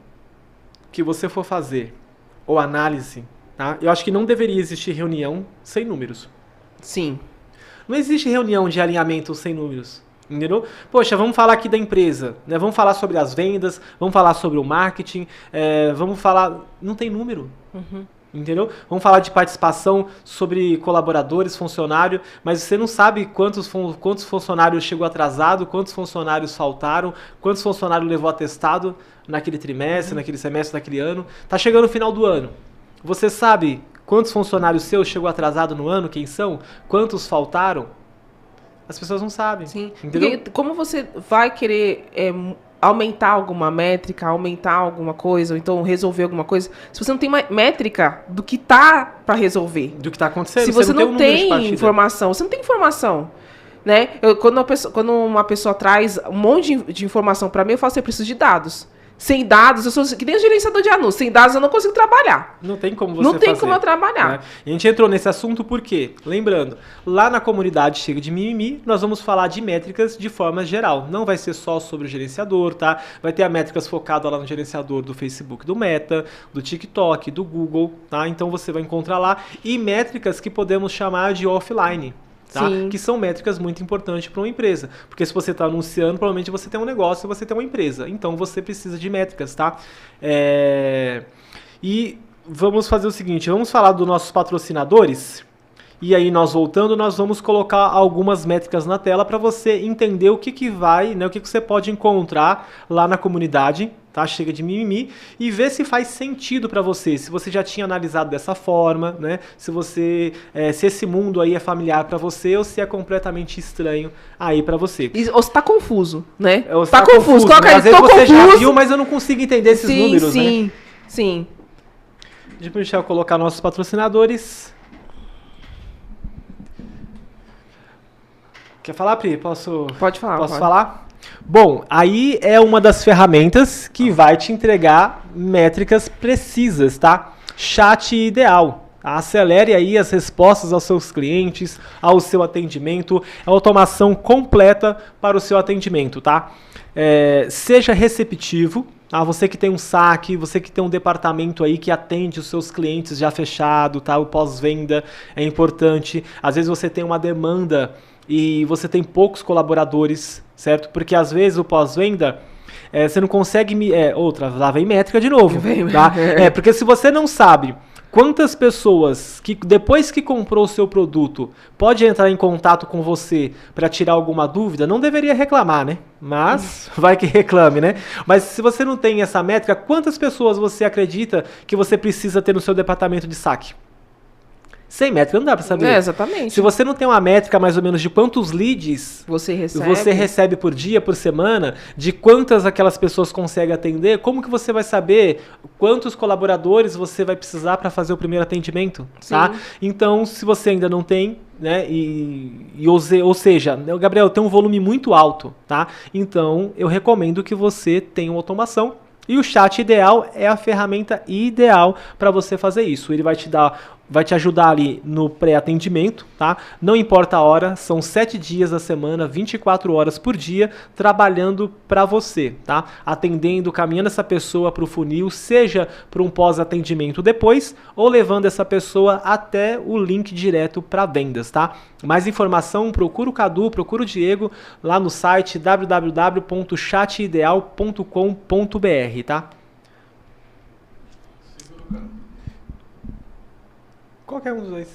que você for fazer, ou análise, tá? Eu acho que não deveria existir reunião sem números. Sim. Não existe reunião de alinhamento sem números. Entendeu? Poxa, vamos falar aqui da empresa, né? Vamos falar sobre as vendas, vamos falar sobre o marketing, vamos falar... Não tem número. Entendeu? Vamos falar de participação sobre colaboradores, funcionários, mas você não sabe quantos funcionários chegou atrasado, quantos funcionários faltaram, quantos funcionários levou atestado naquele trimestre, naquele semestre, naquele ano. Tá chegando o final do ano. Você sabe quantos funcionários seus chegou atrasado no ano, quem são? Quantos faltaram? As pessoas não sabem. Sim. Entendeu? Porque como você vai querer aumentar alguma métrica, aumentar alguma coisa, ou então resolver alguma coisa, se você não tem uma métrica do que tá para resolver. Do que tá acontecendo. Se você não tem informação, você não tem informação. Né? Quando uma pessoa traz um monte de informação para mim, eu falo assim, eu preciso de dados. Sem dados, eu sou que nem o gerenciador de anúncios. Sem dados eu não consigo trabalhar. Não tem como você Não tem fazer, como eu trabalhar. né? E a gente entrou nesse assunto porque, lembrando, lá na comunidade Chega de Mimimi, nós vamos falar de métricas de forma geral. Não vai ser só sobre o gerenciador, tá? Vai ter métricas focadas lá no gerenciador do Facebook, do Meta, do TikTok, do Google, tá? Então você vai encontrar lá. E métricas que podemos chamar de offline. Tá? Que são métricas muito importantes para uma empresa. Porque se você está anunciando, provavelmente você tem um negócio e você tem uma empresa. Então você precisa de métricas, tá? E vamos fazer o seguinte, vamos falar dos nossos patrocinadores. E aí nós voltando, nós vamos colocar algumas métricas na tela para você entender o que vai, né, o que você pode encontrar lá na comunidade, tá? Chega de Mimimi, e ver se faz sentido para você, se você já tinha analisado dessa forma, né? Se esse mundo aí é familiar para você ou se é completamente estranho aí para você. Ou se tá confuso, né? Ou se tá confuso. Coloca aí, às vezes você já viu, mas eu não consigo entender esses números, né? Sim. Deixa eu colocar nossos patrocinadores. Quer falar, Pri? Pode falar. Posso falar? Bom, aí é uma das ferramentas que vai te entregar métricas precisas, tá? Chat ideal. Acelere aí as respostas aos seus clientes, ao seu atendimento, a automação completa para o seu atendimento, tá? Seja receptivo. Você que tem um saque, você que tem um departamento aí que atende os seus clientes já fechado, tá? O pós-venda é importante. Às vezes você tem uma demanda e você tem poucos colaboradores, certo? Porque às vezes o pós-venda você não consegue... lá vem métrica de novo, tá? Porque se você não sabe quantas pessoas que depois que comprou o seu produto pode entrar em contato com você para tirar alguma dúvida, não deveria reclamar, né? Mas vai que reclame, né? Mas se você não tem essa métrica, quantas pessoas você acredita que você precisa ter no seu departamento de saque? Sem métrica não dá para saber. Exatamente. Se você não tem uma métrica mais ou menos de quantos leads você recebe por dia, por semana, de quantas aquelas pessoas conseguem atender, como que você vai saber quantos colaboradores você vai precisar para fazer o primeiro atendimento? Tá? Então, se você ainda não tem, né, ou seja, Gabriel, tem um volume muito alto, tá? Então, eu recomendo que você tenha uma automação. E o chat ideal é a ferramenta ideal para você fazer isso. Ele vai te ajudar ali no pré-atendimento, tá? Não importa a hora, são 7 dias da semana, 24 horas por dia, trabalhando para você, tá? Atendendo, caminhando essa pessoa para o funil, seja para um pós-atendimento depois, ou levando essa pessoa até o link direto para vendas, tá? Mais informação, procura o Cadu, procura o Diego lá no site www.chatideal.com.br, tá? Qualquer um dos dois.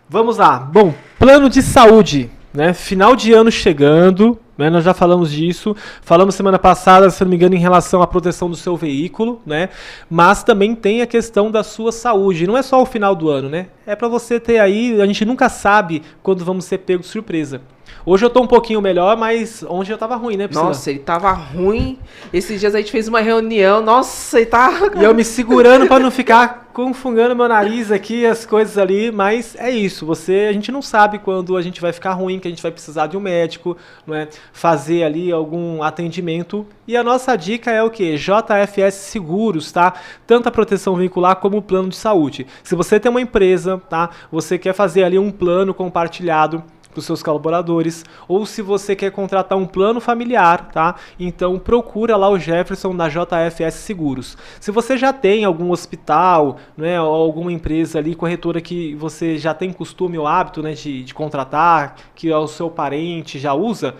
Vamos lá. Bom, plano de saúde, né? Final de ano chegando, né? Nós já falamos disso. Falamos semana passada, se não me engano, em relação à proteção do seu veículo, né? Mas também tem a questão da sua saúde. Não é só o final do ano, né? É para você ter aí, a gente nunca sabe quando vamos ser pego de surpresa. Hoje eu tô um pouquinho melhor, mas ontem eu tava ruim, né, Priscila? Nossa, ele tava ruim. Esses dias a gente fez uma reunião. Nossa, ele tá... E eu me segurando pra não ficar confungando meu nariz aqui, as coisas ali. Mas é isso, a gente não sabe quando a gente vai ficar ruim, que a gente vai precisar de um médico, não é? Fazer ali algum atendimento. E a nossa dica é o quê? JFS Seguros, tá? Tanto a proteção veicular como o plano de saúde. Se você tem uma empresa, tá? Você quer fazer ali um plano compartilhado para os seus colaboradores, ou se você quer contratar um plano familiar, tá? Então procura lá o Jefferson da JFS Seguros. Se você já tem algum hospital, né, ou alguma empresa ali, corretora que você já tem costume ou hábito, né, de contratar, que o seu parente já usa,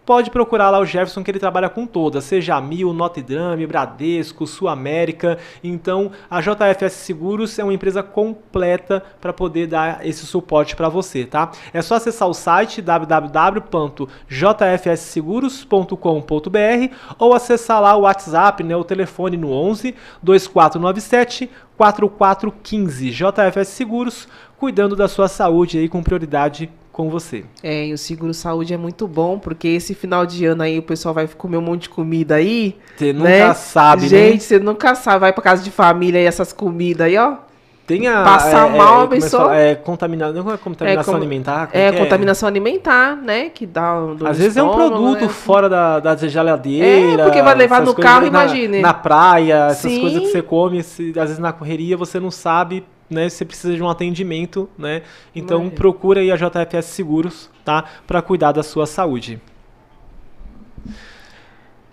pode procurar lá o Jefferson, que ele trabalha com todas, seja a Mil, Notre Dame, Bradesco, Sul América. Então, a JFS Seguros é uma empresa completa para poder dar esse suporte para você, tá? É só acessar o site www.jfsseguros.com.br ou acessar lá o WhatsApp, né, o telefone no 11 2497 4415. JFS Seguros, cuidando da sua saúde aí com prioridade com você. E o seguro saúde é muito bom, porque esse final de ano aí o pessoal vai comer um monte de comida aí. Você nunca sabe, né? Gente, você nunca sabe. Vai pra casa de família e essas comidas aí, ó. Passar mal, a pessoa... Não é contaminação alimentar? Contaminação alimentar, né? Que dá às vezes é um produto, né, fora da geladeira. Porque vai levar no carro, imagine. Na praia, essas coisas que você come, às vezes na correria você não sabe, né? Você precisa de um atendimento, né? Então procura aí a JFS Seguros, tá? Para cuidar da sua saúde.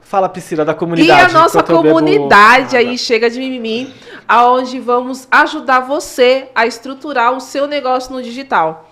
Fala, Priscila, da comunidade. E a nossa comunidade aí, Chega de Mimimi, aonde vamos ajudar você a estruturar o seu negócio no digital.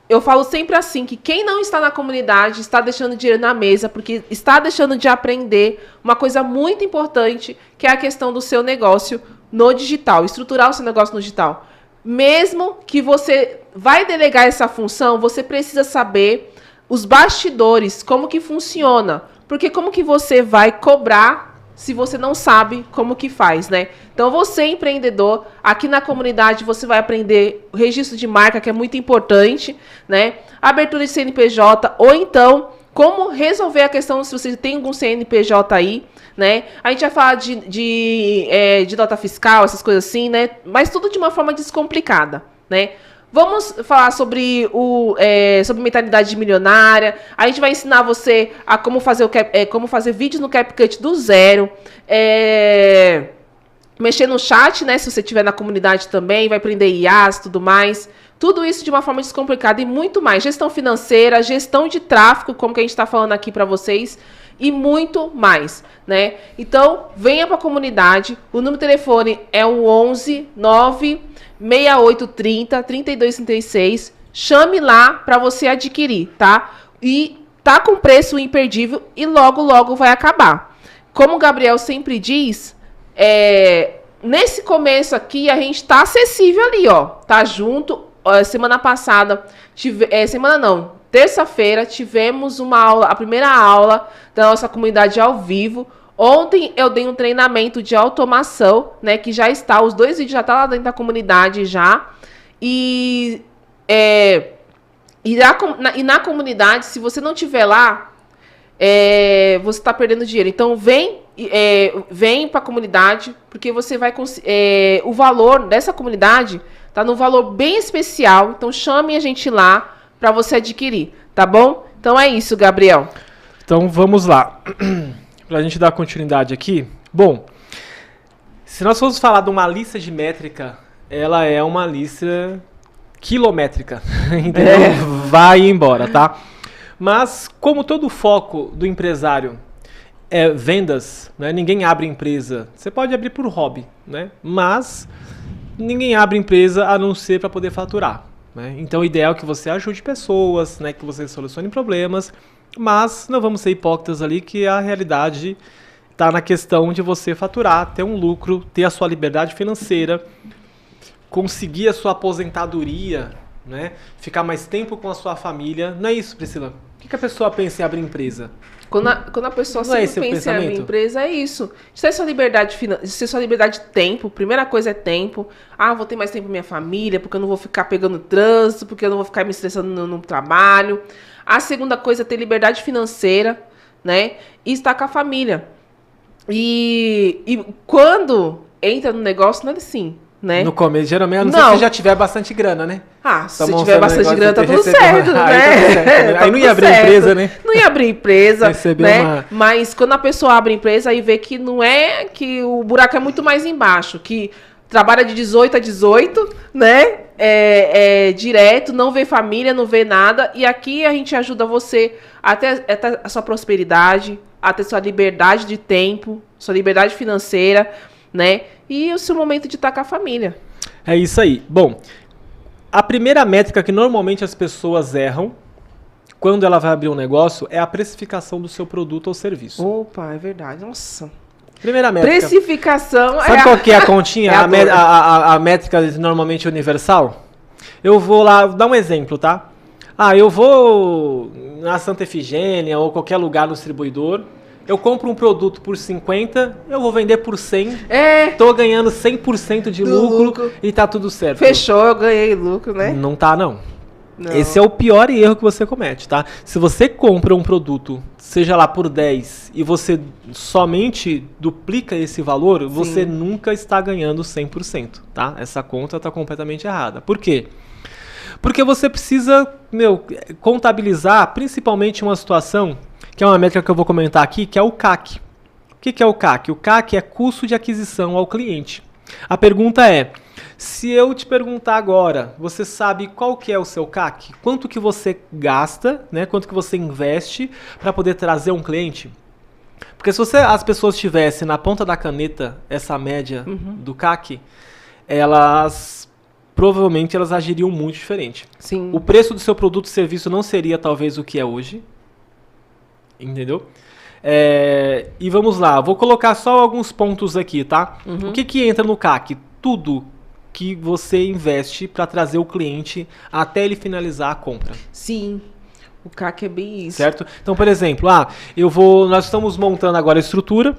Eu falo sempre assim, que quem não está na comunidade está deixando dinheiro na mesa, porque está deixando de aprender uma coisa muito importante, que é a questão do seu negócio no digital, estruturar o seu negócio no digital. Mesmo que você vai delegar essa função, você precisa saber os bastidores, como que funciona. Porque como que você vai cobrar se você não sabe como que faz, né? Então você, empreendedor, aqui na comunidade você vai aprender o registro de marca, que é muito importante, né? Abertura de CNPJ, ou então como resolver a questão se você tem algum CNPJ aí, né? A gente vai falar de nota fiscal, essas coisas assim, né? Mas tudo de uma forma descomplicada, né? Vamos falar sobre sobre mentalidade milionária. A gente vai ensinar você a como fazer vídeos no CapCut do zero. Mexer no chat, né? Se você estiver na comunidade também, vai aprender IAs e tudo mais. Tudo isso de uma forma descomplicada e muito mais. Gestão financeira, gestão de tráfego, como que a gente está falando aqui para vocês. E muito mais, né? Então, venha para a comunidade. O número de telefone é o 11 9 6830 3236. Chame lá para você adquirir, tá? E tá com preço imperdível e logo, logo vai acabar. Como o Gabriel sempre diz, nesse começo aqui a gente tá acessível ali, ó. Tá junto. Semana passada, terça-feira, tivemos uma aula, a primeira aula da nossa comunidade ao vivo. Ontem eu dei um treinamento de automação, né? Que já está, os 2 vídeos já estão lá dentro da comunidade já. E na comunidade, se você não tiver lá, você está perdendo dinheiro. Então vem para a comunidade, porque você vai o valor dessa comunidade tá num valor bem especial. Então chame a gente lá para você adquirir, tá bom? Então é isso, Gabriel. Então vamos lá. Para a gente dar continuidade aqui. Bom, se nós formos falar de uma lista de métrica, ela é uma lista quilométrica. Entendeu? Vai embora, tá? Mas como todo o foco do empresário é vendas, né? Ninguém abre empresa. Você pode abrir por hobby, né? Mas ninguém abre empresa a não ser para poder faturar, né? Então o ideal é que você ajude pessoas, né? Que você solucione problemas, mas não vamos ser hipócritas ali que a realidade está na questão de você faturar, ter um lucro, ter a sua liberdade financeira, conseguir a sua aposentadoria, né? Ficar mais tempo com a sua família. Não é isso, Priscila? O que a pessoa pensa em abrir empresa? Quando a pessoa sempre pensa em abrir empresa, é isso. Ter sua liberdade de tempo. Primeira coisa é tempo. Vou ter mais tempo com minha família, porque eu não vou ficar pegando trânsito, porque eu não vou ficar me estressando no trabalho. A segunda coisa é ter liberdade financeira, né? E estar com a família. E quando entra no negócio, não é assim, né? No começo, geralmente, a não ser que você já tiver bastante grana, né? Se você tiver bastante grana, tá tudo certo, né? Aí não ia abrir empresa, né? Não ia abrir empresa, né? Mas quando a pessoa abre empresa, aí vê que não é, que o buraco é muito mais embaixo, que trabalha de 18 a 18, né? Direto, não vê família, não vê nada. E aqui a gente ajuda você a ter a sua prosperidade, a ter sua liberdade de tempo, sua liberdade financeira, né? E o seu momento de estar com a família. É isso aí. Bom, a primeira métrica que normalmente as pessoas erram quando ela vai abrir um negócio é a precificação do seu produto ou serviço. Opa, é verdade. Nossa. Primeira métrica. Precificação. Sabe qual que é a continha? A métrica normalmente universal? Eu vou lá, dar um exemplo, tá? Eu vou na Santa Efigênia ou qualquer lugar no distribuidor. Eu compro um produto por 50, eu vou vender por 100. Tô ganhando 100% de lucro e tá tudo certo. Fechou, eu ganhei lucro, né? Não tá, não. Esse é o pior erro que você comete, tá? Se você compra um produto, seja lá por 10, e você somente duplica esse valor, você nunca está ganhando 100%, tá? Essa conta tá completamente errada. Por quê? Porque você precisa, contabilizar principalmente uma situação, que é uma métrica que eu vou comentar aqui, que é o CAC. O que é o CAC? O CAC é custo de aquisição ao cliente. A pergunta é, se eu te perguntar agora, você sabe qual que é o seu CAC? Quanto que você gasta, né? Quanto que você investe para poder trazer um cliente? Porque se as pessoas tivessem na ponta da caneta essa média do CAC, provavelmente elas agiriam muito diferente. Sim. O preço do seu produto ou serviço não seria talvez o que é hoje. Entendeu? E vamos lá, vou colocar só alguns pontos aqui, tá? O que entra no CAC? Tudo que você investe para trazer o cliente até ele finalizar a compra. Sim, o CAC é bem isso. Certo? Então, por exemplo, nós estamos montando agora a estrutura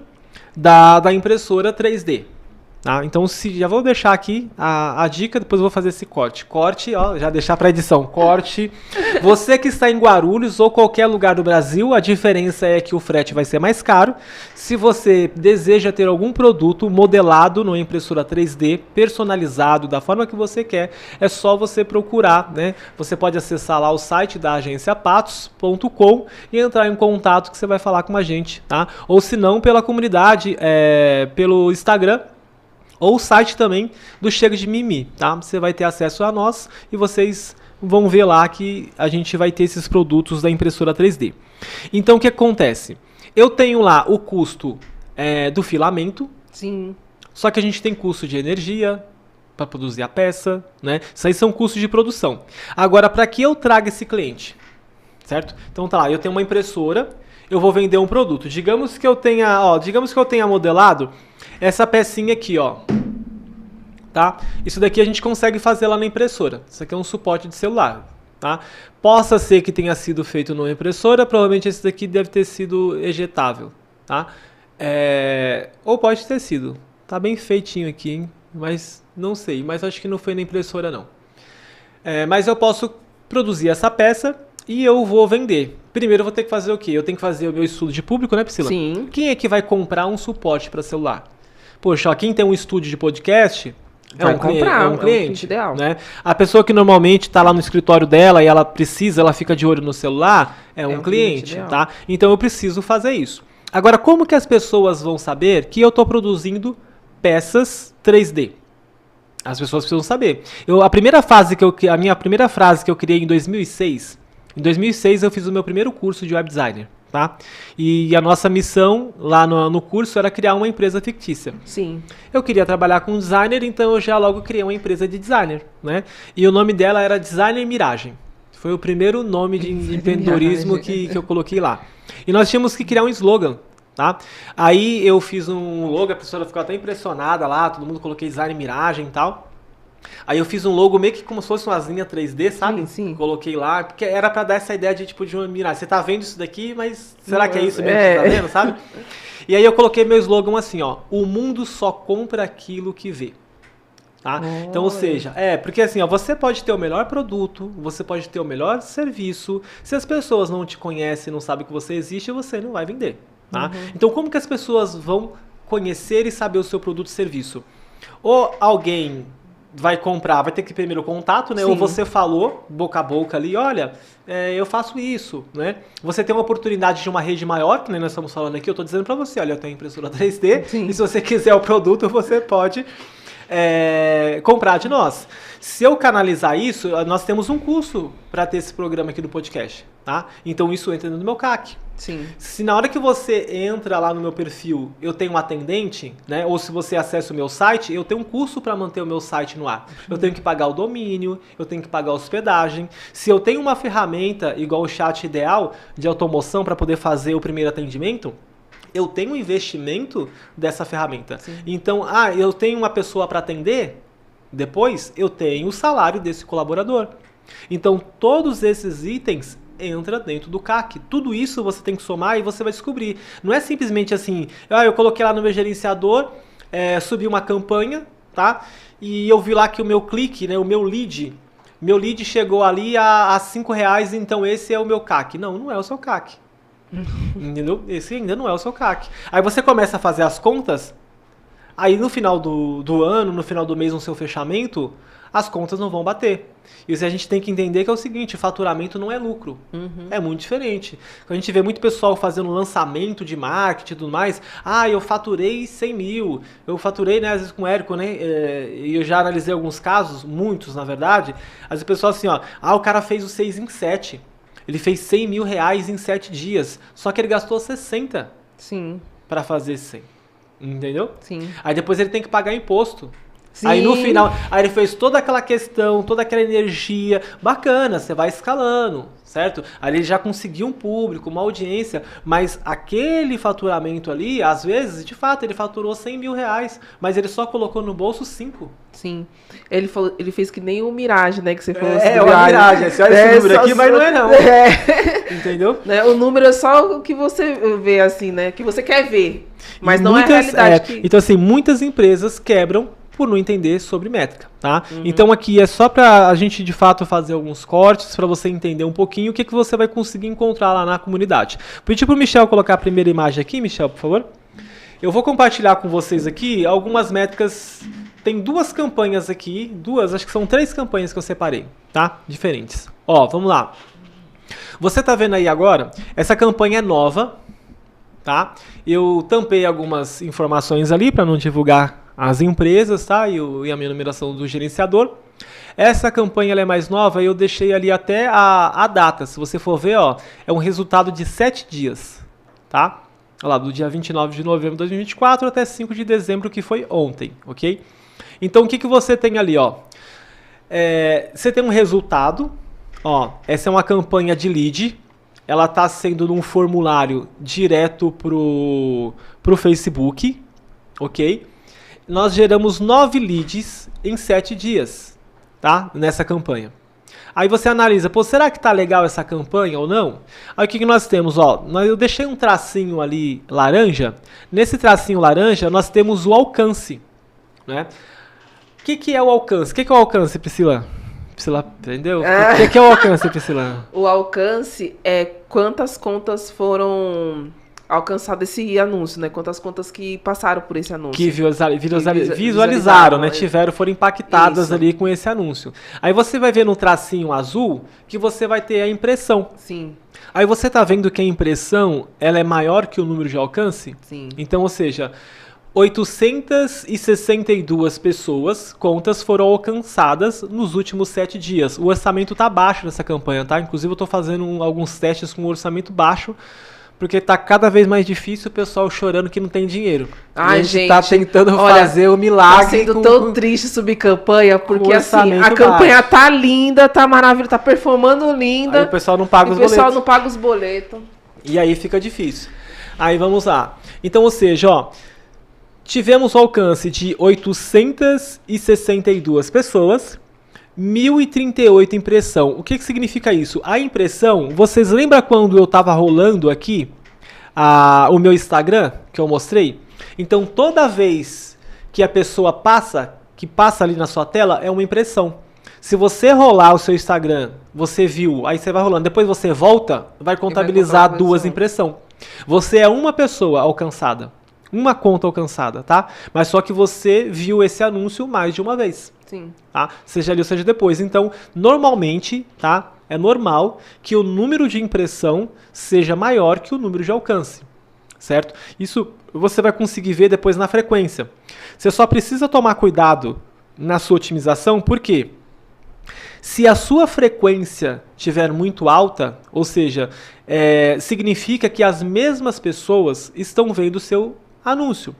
da impressora 3D. Tá? Então, já vou deixar aqui a dica, depois eu vou fazer esse corte. Corte, já deixar para edição. Corte. Você que está em Guarulhos ou qualquer lugar do Brasil, a diferença é que o frete vai ser mais caro. Se você deseja ter algum produto modelado numa impressora 3D, personalizado da forma que você quer, é só você procurar, né? Você pode acessar lá o site da agência patos.com e entrar em contato que você vai falar com a gente, tá? Ou se não, pela comunidade, pelo Instagram, ou o site também do Chega de Mimi, tá? Você vai ter acesso a nós e vocês vão ver lá que a gente vai ter esses produtos da impressora 3D. Então, o que acontece? Eu tenho lá o custo do filamento. Sim. Só que a gente tem custo de energia para produzir a peça, né? Isso aí são custos de produção. Agora, para que eu traga esse cliente? certo? Então tá lá, eu tenho uma impressora, eu vou vender um produto. Digamos que eu tenha modelado essa pecinha aqui, ó. Tá? Isso daqui a gente consegue fazer lá na impressora. Isso aqui é um suporte de celular, tá? Possa ser que tenha sido feito numa impressora, provavelmente esse daqui deve ter sido ejetável, tá? Ou pode ter sido. Tá bem feitinho aqui, hein? Mas não sei, mas acho que não foi na impressora não. Mas eu posso produzir essa peça e eu vou vender. Primeiro eu vou ter que fazer o quê? Eu tenho que fazer o meu estudo de público, né, Priscila? Sim. Quem é que vai comprar um suporte para celular? Poxa, ó, quem tem um estúdio de podcast Vai comprar, é um cliente ideal. né? A pessoa que normalmente está lá no escritório dela e ela fica de olho no celular, é um cliente, tá? Então eu preciso fazer isso. Agora, como que as pessoas vão saber que eu estou produzindo peças 3D? As pessoas precisam saber. A minha primeira frase que eu criei em 2006 eu fiz o meu primeiro curso de web designer, tá? E a nossa missão lá no curso era criar uma empresa fictícia. Sim. Eu queria trabalhar com designer, então eu já logo criei uma empresa de designer, né? E o nome dela era Designer Miragem. Foi o primeiro nome de empreendedorismo que eu coloquei lá. E nós tínhamos que criar um slogan, tá? Aí eu fiz um logo, a pessoa ficou até impressionada lá, todo mundo coloquei Designer Miragem e tal. Aí eu fiz um logo meio que como se fosse uma linha 3D, sabe? Sim. Coloquei lá, porque era pra dar essa ideia de uma miragem. Você tá vendo isso daqui, mas será que é isso mesmo que você tá vendo, sabe? E aí eu coloquei meu slogan assim, ó. O mundo só compra aquilo que vê. Tá? Então, ou seja, porque assim, ó, você pode ter o melhor produto, você pode ter o melhor serviço. Se as pessoas não te conhecem, não sabem que você existe, você não vai vender. Tá? Então, como que as pessoas vão conhecer e saber o seu produto e serviço? Ou alguém vai comprar, vai ter que primeiro contato, né? Sim. Ou você falou, boca a boca ali, olha, eu faço isso, né? Você tem uma oportunidade de uma rede maior, que nem nós estamos falando aqui, eu estou dizendo para você, olha, eu tenho impressora 3D, Sim. E se você quiser o produto, você pode comprar de nós. Se eu canalizar isso, nós temos um curso para ter esse programa aqui do podcast, tá? Então isso entra no meu CAC. Sim. Se na hora que você entra lá no meu perfil, eu tenho um atendente, né? Ou se você acessa o meu site, eu tenho um curso para manter o meu site no ar. Eu tenho que pagar o domínio, eu tenho que pagar a hospedagem. Se eu tenho uma ferramenta igual o Chat Ideal de automoção para poder fazer o primeiro atendimento, eu tenho um investimento dessa ferramenta. Sim. Então, eu tenho uma pessoa para atender, depois eu tenho o salário desse colaborador. Então, todos esses itens entra dentro do CAC. Tudo isso você tem que somar e você vai descobrir. Não é simplesmente assim, eu coloquei lá no meu gerenciador, subi uma campanha, tá? E eu vi lá que o meu clique, né, o meu lead chegou ali a R$5, então esse é o meu CAC. Não é o seu CAC. Entendeu? Esse ainda não é o seu CAC. Aí você começa a fazer as contas, aí no final do ano, no final do mês, no seu fechamento, as contas não vão bater. E a gente tem que entender que é o seguinte, faturamento não é lucro. É muito diferente. A gente vê muito pessoal fazendo lançamento de marketing e tudo mais. Eu faturei 100 mil. Eu faturei, né, às vezes com o Érico, né? E eu já analisei alguns casos, muitos na verdade. Às vezes o pessoal assim, o cara fez o 6 em 7. Ele fez 100 mil reais em 7 dias. Só que ele gastou 60. Sim. Para fazer 100. Entendeu? Sim. Aí depois ele tem que pagar imposto. Sim. Aí no final, ele fez toda aquela questão, toda aquela energia, bacana, você vai escalando, certo? Aí ele já conseguiu um público, uma audiência, mas aquele faturamento ali, às vezes, de fato, ele faturou 100 mil reais, mas ele só colocou no bolso 5. Sim. Ele fez que nem o Mirage, né, que você falou. O Mirage, você olha esse número aqui, mas não é não. Entendeu? O número é só o que você vê, assim, né, que você quer ver, mas não é a realidade. Então, assim, muitas empresas quebram por não entender sobre métrica, tá? Então aqui é só para a gente de fato fazer alguns cortes para você entender um pouquinho o que você vai conseguir encontrar lá na comunidade. Pedi pro Michel colocar a primeira imagem aqui, Michel, por favor. Eu vou compartilhar com vocês aqui algumas métricas. Tem duas campanhas aqui, acho que são 3 campanhas que eu separei, tá? Diferentes. Vamos lá. Você tá vendo aí agora? Essa campanha é nova, tá? Eu tampei algumas informações ali para não divulgar as empresas, tá? E a minha numeração do gerenciador. Essa campanha ela é mais nova e eu deixei ali até a data. Se você for ver, é um resultado de 7 dias, tá? Olha lá, do dia 29 de novembro de 2024 até 5 de dezembro, que foi ontem, ok? Então, o que você tem ali, Você tem um resultado, essa é uma campanha de lead, ela está sendo num formulário direto pro Facebook, ok? Nós geramos 9 leads em 7 dias, tá? Nessa campanha. Aí você analisa, pô, será que tá legal essa campanha ou não? Aí o que nós temos, ó, eu deixei um tracinho ali laranja. Nesse tracinho laranja, nós temos o alcance, né? O que é o alcance? O que é o alcance, Priscila? Priscila, entendeu? O que é o alcance, Priscila? O alcance é quantas contas foram alcançadas esse anúncio, né? Quantas contas que passaram por esse anúncio. Que visualizaram, né? Foram impactadas Isso. ali com esse anúncio. Aí você vai ver no tracinho azul que você vai ter a impressão. Sim. Aí você tá vendo que a impressão, ela é maior que o número de alcance? Sim. Então, ou seja, 862 contas foram alcançadas nos últimos 7 dias. O orçamento tá baixo nessa campanha, tá? Inclusive eu tô fazendo alguns testes com orçamento baixo, porque tá cada vez mais difícil o pessoal chorando que não tem dinheiro. Ai, a gente gente, tá tentando olha, fazer o milagre. Tá sendo tão triste subir campanha, porque assim, orçamento a campanha baixo. tá linda, tá maravilhosa, tá performando linda. Aí o pessoal não paga os O pessoal boletos. não paga os boletos. E aí fica difícil. Aí vamos lá. Então, ou seja, ó, tivemos o alcance de 862 pessoas, 1.038 impressão. O que significa isso? A impressão, vocês lembram quando eu estava rolando aqui o meu Instagram, que eu mostrei? Então, toda vez que a pessoa passa ali na sua tela, é uma impressão. Se você rolar o seu Instagram, você viu, aí você vai rolando, depois você volta, vai contabilizar 2 impressões. Você é uma pessoa alcançada. Uma conta alcançada, tá? Mas só que você viu esse anúncio mais de uma vez. Sim. Tá? Seja ali ou seja depois. Então, normalmente, tá? É normal que o número de impressão seja maior que o número de alcance. Certo? Isso você vai conseguir ver depois na frequência. Você só precisa tomar cuidado na sua otimização, por quê? Se a sua frequência estiver muito alta, ou seja, significa que as mesmas pessoas estão vendo o seu anúncio,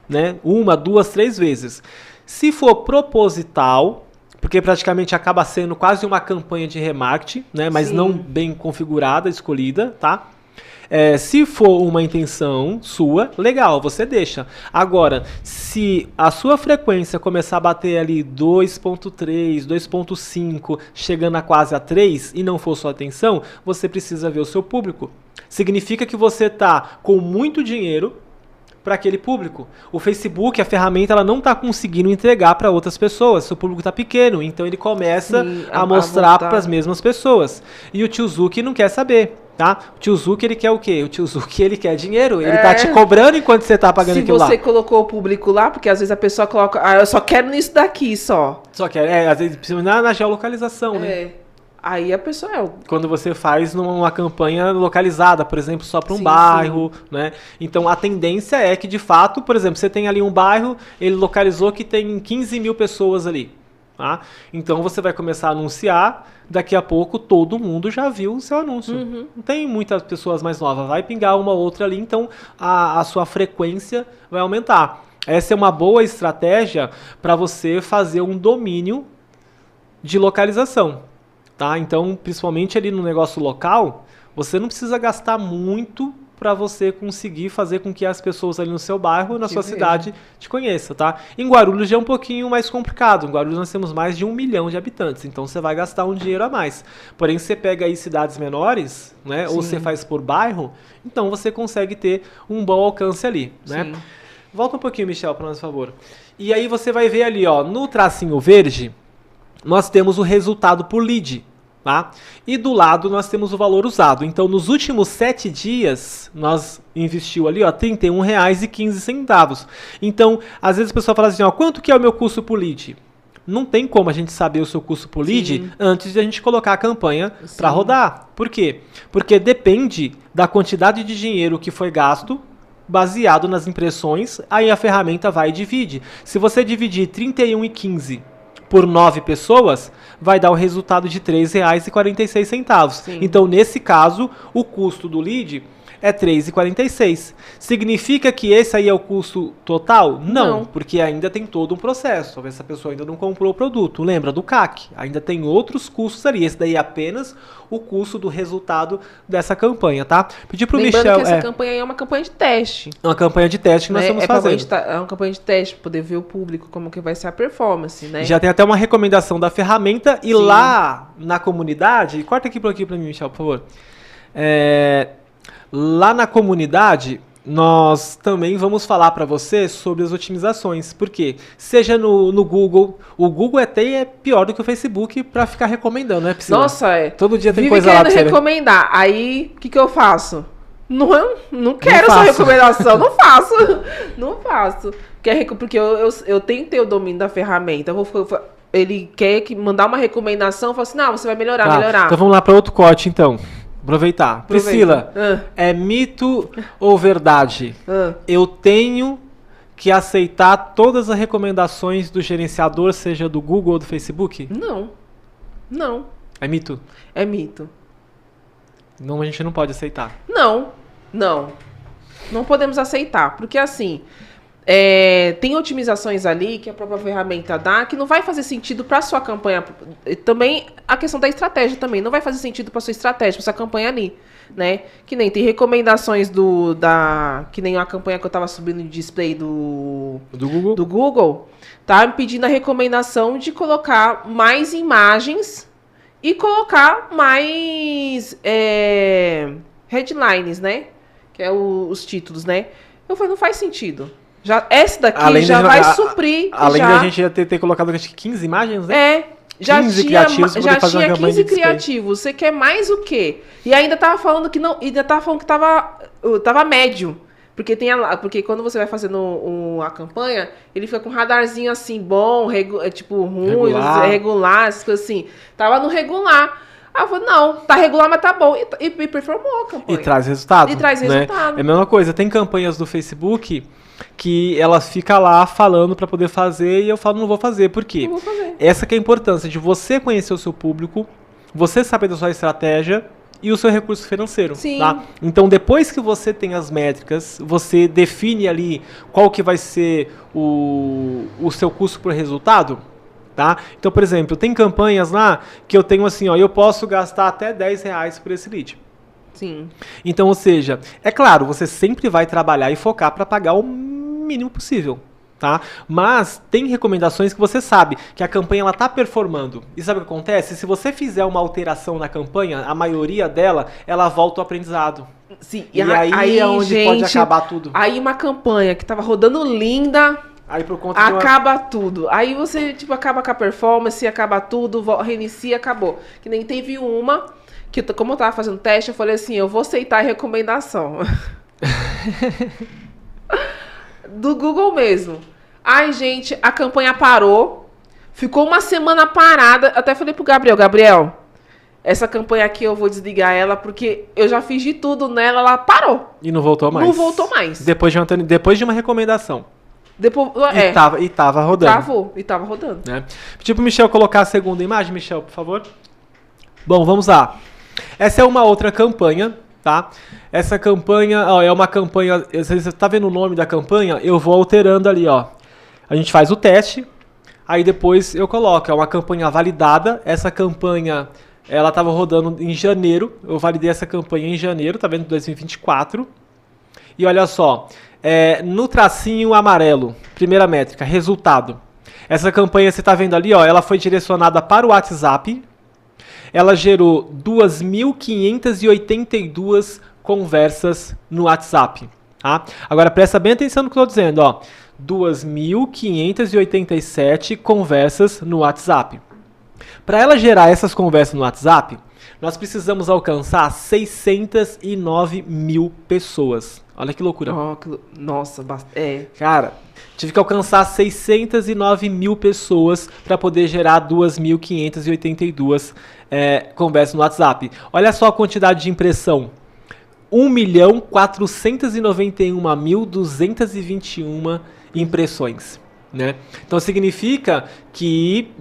né? 1, 2, 3 vezes. Se for proposital, porque praticamente acaba sendo quase uma campanha de remarketing, né? Mas Sim. não bem configurada, escolhida, tá? Se for uma intenção sua, legal, você deixa. Agora, se a sua frequência começar a bater ali 2.3, 2.5, chegando a quase a 3 e não for sua atenção, você precisa ver o seu público. Significa que você está com muito dinheiro para aquele público. O Facebook, a ferramenta, ela não está conseguindo entregar para outras pessoas. Seu público está pequeno, então ele começa a mostrar para as mesmas pessoas. E o tio Zuki não quer saber. Tá? O tio Zuki, ele quer o quê? O tio Zuki, ele quer dinheiro. Ele tá te cobrando enquanto você tá pagando aquilo lá. Se você colocou o público lá, porque às vezes a pessoa coloca, eu só quero nisso daqui só. Só quer, às vezes precisa na geolocalização, né? Aí a pessoa Quando você faz numa campanha localizada, por exemplo, só para um Sim, bairro, né? Então a tendência é que, de fato, por exemplo, você tem ali um bairro, ele localizou que tem 15 mil pessoas ali. Tá? Então você vai começar a anunciar, daqui a pouco todo mundo já viu o seu anúncio. Uhum. Não tem muitas pessoas mais novas, vai pingar uma ou outra ali, então a sua frequência vai aumentar. Essa é uma boa estratégia para você fazer um domínio de localização. Tá? Então, principalmente ali no negócio local, você não precisa gastar muito para você conseguir fazer com que as pessoas ali no seu bairro, na sua cidade, te conheçam, tá? Em Guarulhos já é um pouquinho mais complicado. Em Guarulhos nós temos mais de 1 milhão de habitantes, então você vai gastar um dinheiro a mais. Porém, se você pega aí cidades menores, né? Ou você faz por bairro, então você consegue ter um bom alcance ali, né? Sim. Volta um pouquinho, Michel, por favor. E aí você vai ver ali, ó, no tracinho verde, nós temos o resultado por lead. Tá? E do lado nós temos o valor usado. Então, nos últimos 7 dias, nós investiu ali, ó, R$ 31,15. Então, às vezes o pessoal fala assim, ó, quanto que é o meu custo por lead? Não tem como a gente saber o seu custo por lead antes de a gente colocar a campanha para rodar. Por quê? Porque depende da quantidade de dinheiro que foi gasto, baseado nas impressões, aí a ferramenta vai e divide. Se você dividir R$ 31,15 por 9 pessoas, vai dar o resultado de R$ 3,46. Então, nesse caso, o custo do lead é R$ 3,46. Significa que esse aí é o custo total? Não, porque ainda tem todo um processo. Talvez essa pessoa ainda não comprou o produto. Lembra do CAC? Ainda tem outros custos ali. Esse daí é apenas o custo do resultado dessa campanha, tá? Pedi pro Lembrando Michel... que essa campanha aí é uma campanha de teste. É uma campanha de teste que nós estamos fazendo. É uma campanha de teste, para poder ver o público, como que vai ser a performance, né? Já tem até uma recomendação da ferramenta e lá na comunidade... Corta aqui para mim, Michel, por favor. Lá na comunidade, nós também vamos falar para você sobre as otimizações. Por quê? Seja no Google, o Google até é pior do que o Facebook para ficar recomendando, né, Priscila? Nossa, todo dia tem vive coisa lá pra você recomendar. Aí, o que eu faço? Não quero essa recomendação, não faço. Não faço. Porque eu tenho que ter o domínio da ferramenta. Ele quer mandar uma recomendação, eu falo assim, não, você vai melhorar. Então vamos lá para outro corte, então. Aproveita. Priscila, é mito ou verdade? Eu tenho que aceitar todas as recomendações do gerenciador, seja do Google ou do Facebook? Não. É mito? É mito. Não, a gente não pode aceitar. Não podemos aceitar, porque assim... tem otimizações ali que a própria ferramenta dá que não vai fazer sentido para sua campanha. Também a questão da estratégia também não vai fazer sentido para sua estratégia, para sua campanha ali, né? Que nem tem recomendações que nem a campanha que eu tava subindo de display do Google, tá me pedindo a recomendação de colocar mais imagens e colocar mais headlines, né? Que é os títulos, né? Eu falei, não faz sentido. Essa daqui vai suprir. Além da gente já ter colocado acho que 15 imagens, né? Já tinha 15 criativos. Você quer mais o quê? E ainda tava falando que tava médio. Porque quando você vai fazendo a campanha, ele fica com um radarzinho assim, bom, ruim, regular, essas coisas assim. Tava no regular. Aí eu falei, não, tá regular, mas tá bom. E performou a campanha. E traz resultado. Né? É a mesma coisa. Tem campanhas do Facebook que elas ficam lá falando para poder fazer e eu falo, não vou fazer. Por quê? Não vou fazer. Essa que é a importância de você conhecer o seu público, você saber da sua estratégia e o seu recurso financeiro. Sim. Tá? Então, depois que você tem as métricas, você define ali qual que vai ser o seu custo por resultado. Tá? Então, por exemplo, tem campanhas lá que eu tenho assim, eu posso gastar até R$10 por esse lead. Sim. Então, ou seja, é claro, você sempre vai trabalhar e focar para pagar o mínimo possível, tá? Mas tem recomendações que você sabe que a campanha ela tá performando. E sabe o que acontece? Se você fizer uma alteração na campanha, a maioria dela, ela volta ao aprendizado. Sim. E aí é onde pode acabar tudo. Aí uma campanha que tava rodando linda... Aí por conta acaba tudo. Aí você, acaba com a performance, acaba tudo, reinicia, acabou. Que nem teve uma, que como eu tava fazendo teste, eu falei assim, eu vou aceitar a recomendação. Do Google mesmo. Ai, gente, a campanha parou. Ficou uma semana parada. Até falei pro Gabriel, essa campanha aqui eu vou desligar ela, porque eu já fiz de tudo nela, ela parou. E não voltou mais. Não voltou mais. Depois de uma recomendação. E tava rodando. Tava rodando. Né? Pedi pro Michel colocar a segunda imagem, Michel, por favor. Bom, vamos lá. Essa é uma outra campanha, tá? Essa campanha, é uma campanha... Você tá vendo o nome da campanha? Eu vou alterando ali, ó. A gente faz o teste, aí depois eu coloco. É uma campanha validada. Essa campanha, ela tava rodando em janeiro. Eu validei essa campanha em janeiro, tá vendo? 2024. E olha só... no tracinho amarelo, primeira métrica, resultado. Essa campanha, você está vendo ali, ela foi direcionada para o WhatsApp. Ela gerou 2.582 conversas no WhatsApp. Tá? Agora, presta bem atenção no que eu estou dizendo. 2.587 conversas no WhatsApp. Para ela gerar essas conversas no WhatsApp, nós precisamos alcançar 609 mil pessoas. Olha que loucura. Nossa, Cara, tive que alcançar 609 mil pessoas para poder gerar 2.582 conversas no WhatsApp. Olha só a quantidade de impressão. 1.491.221 impressões. Né? Então significa que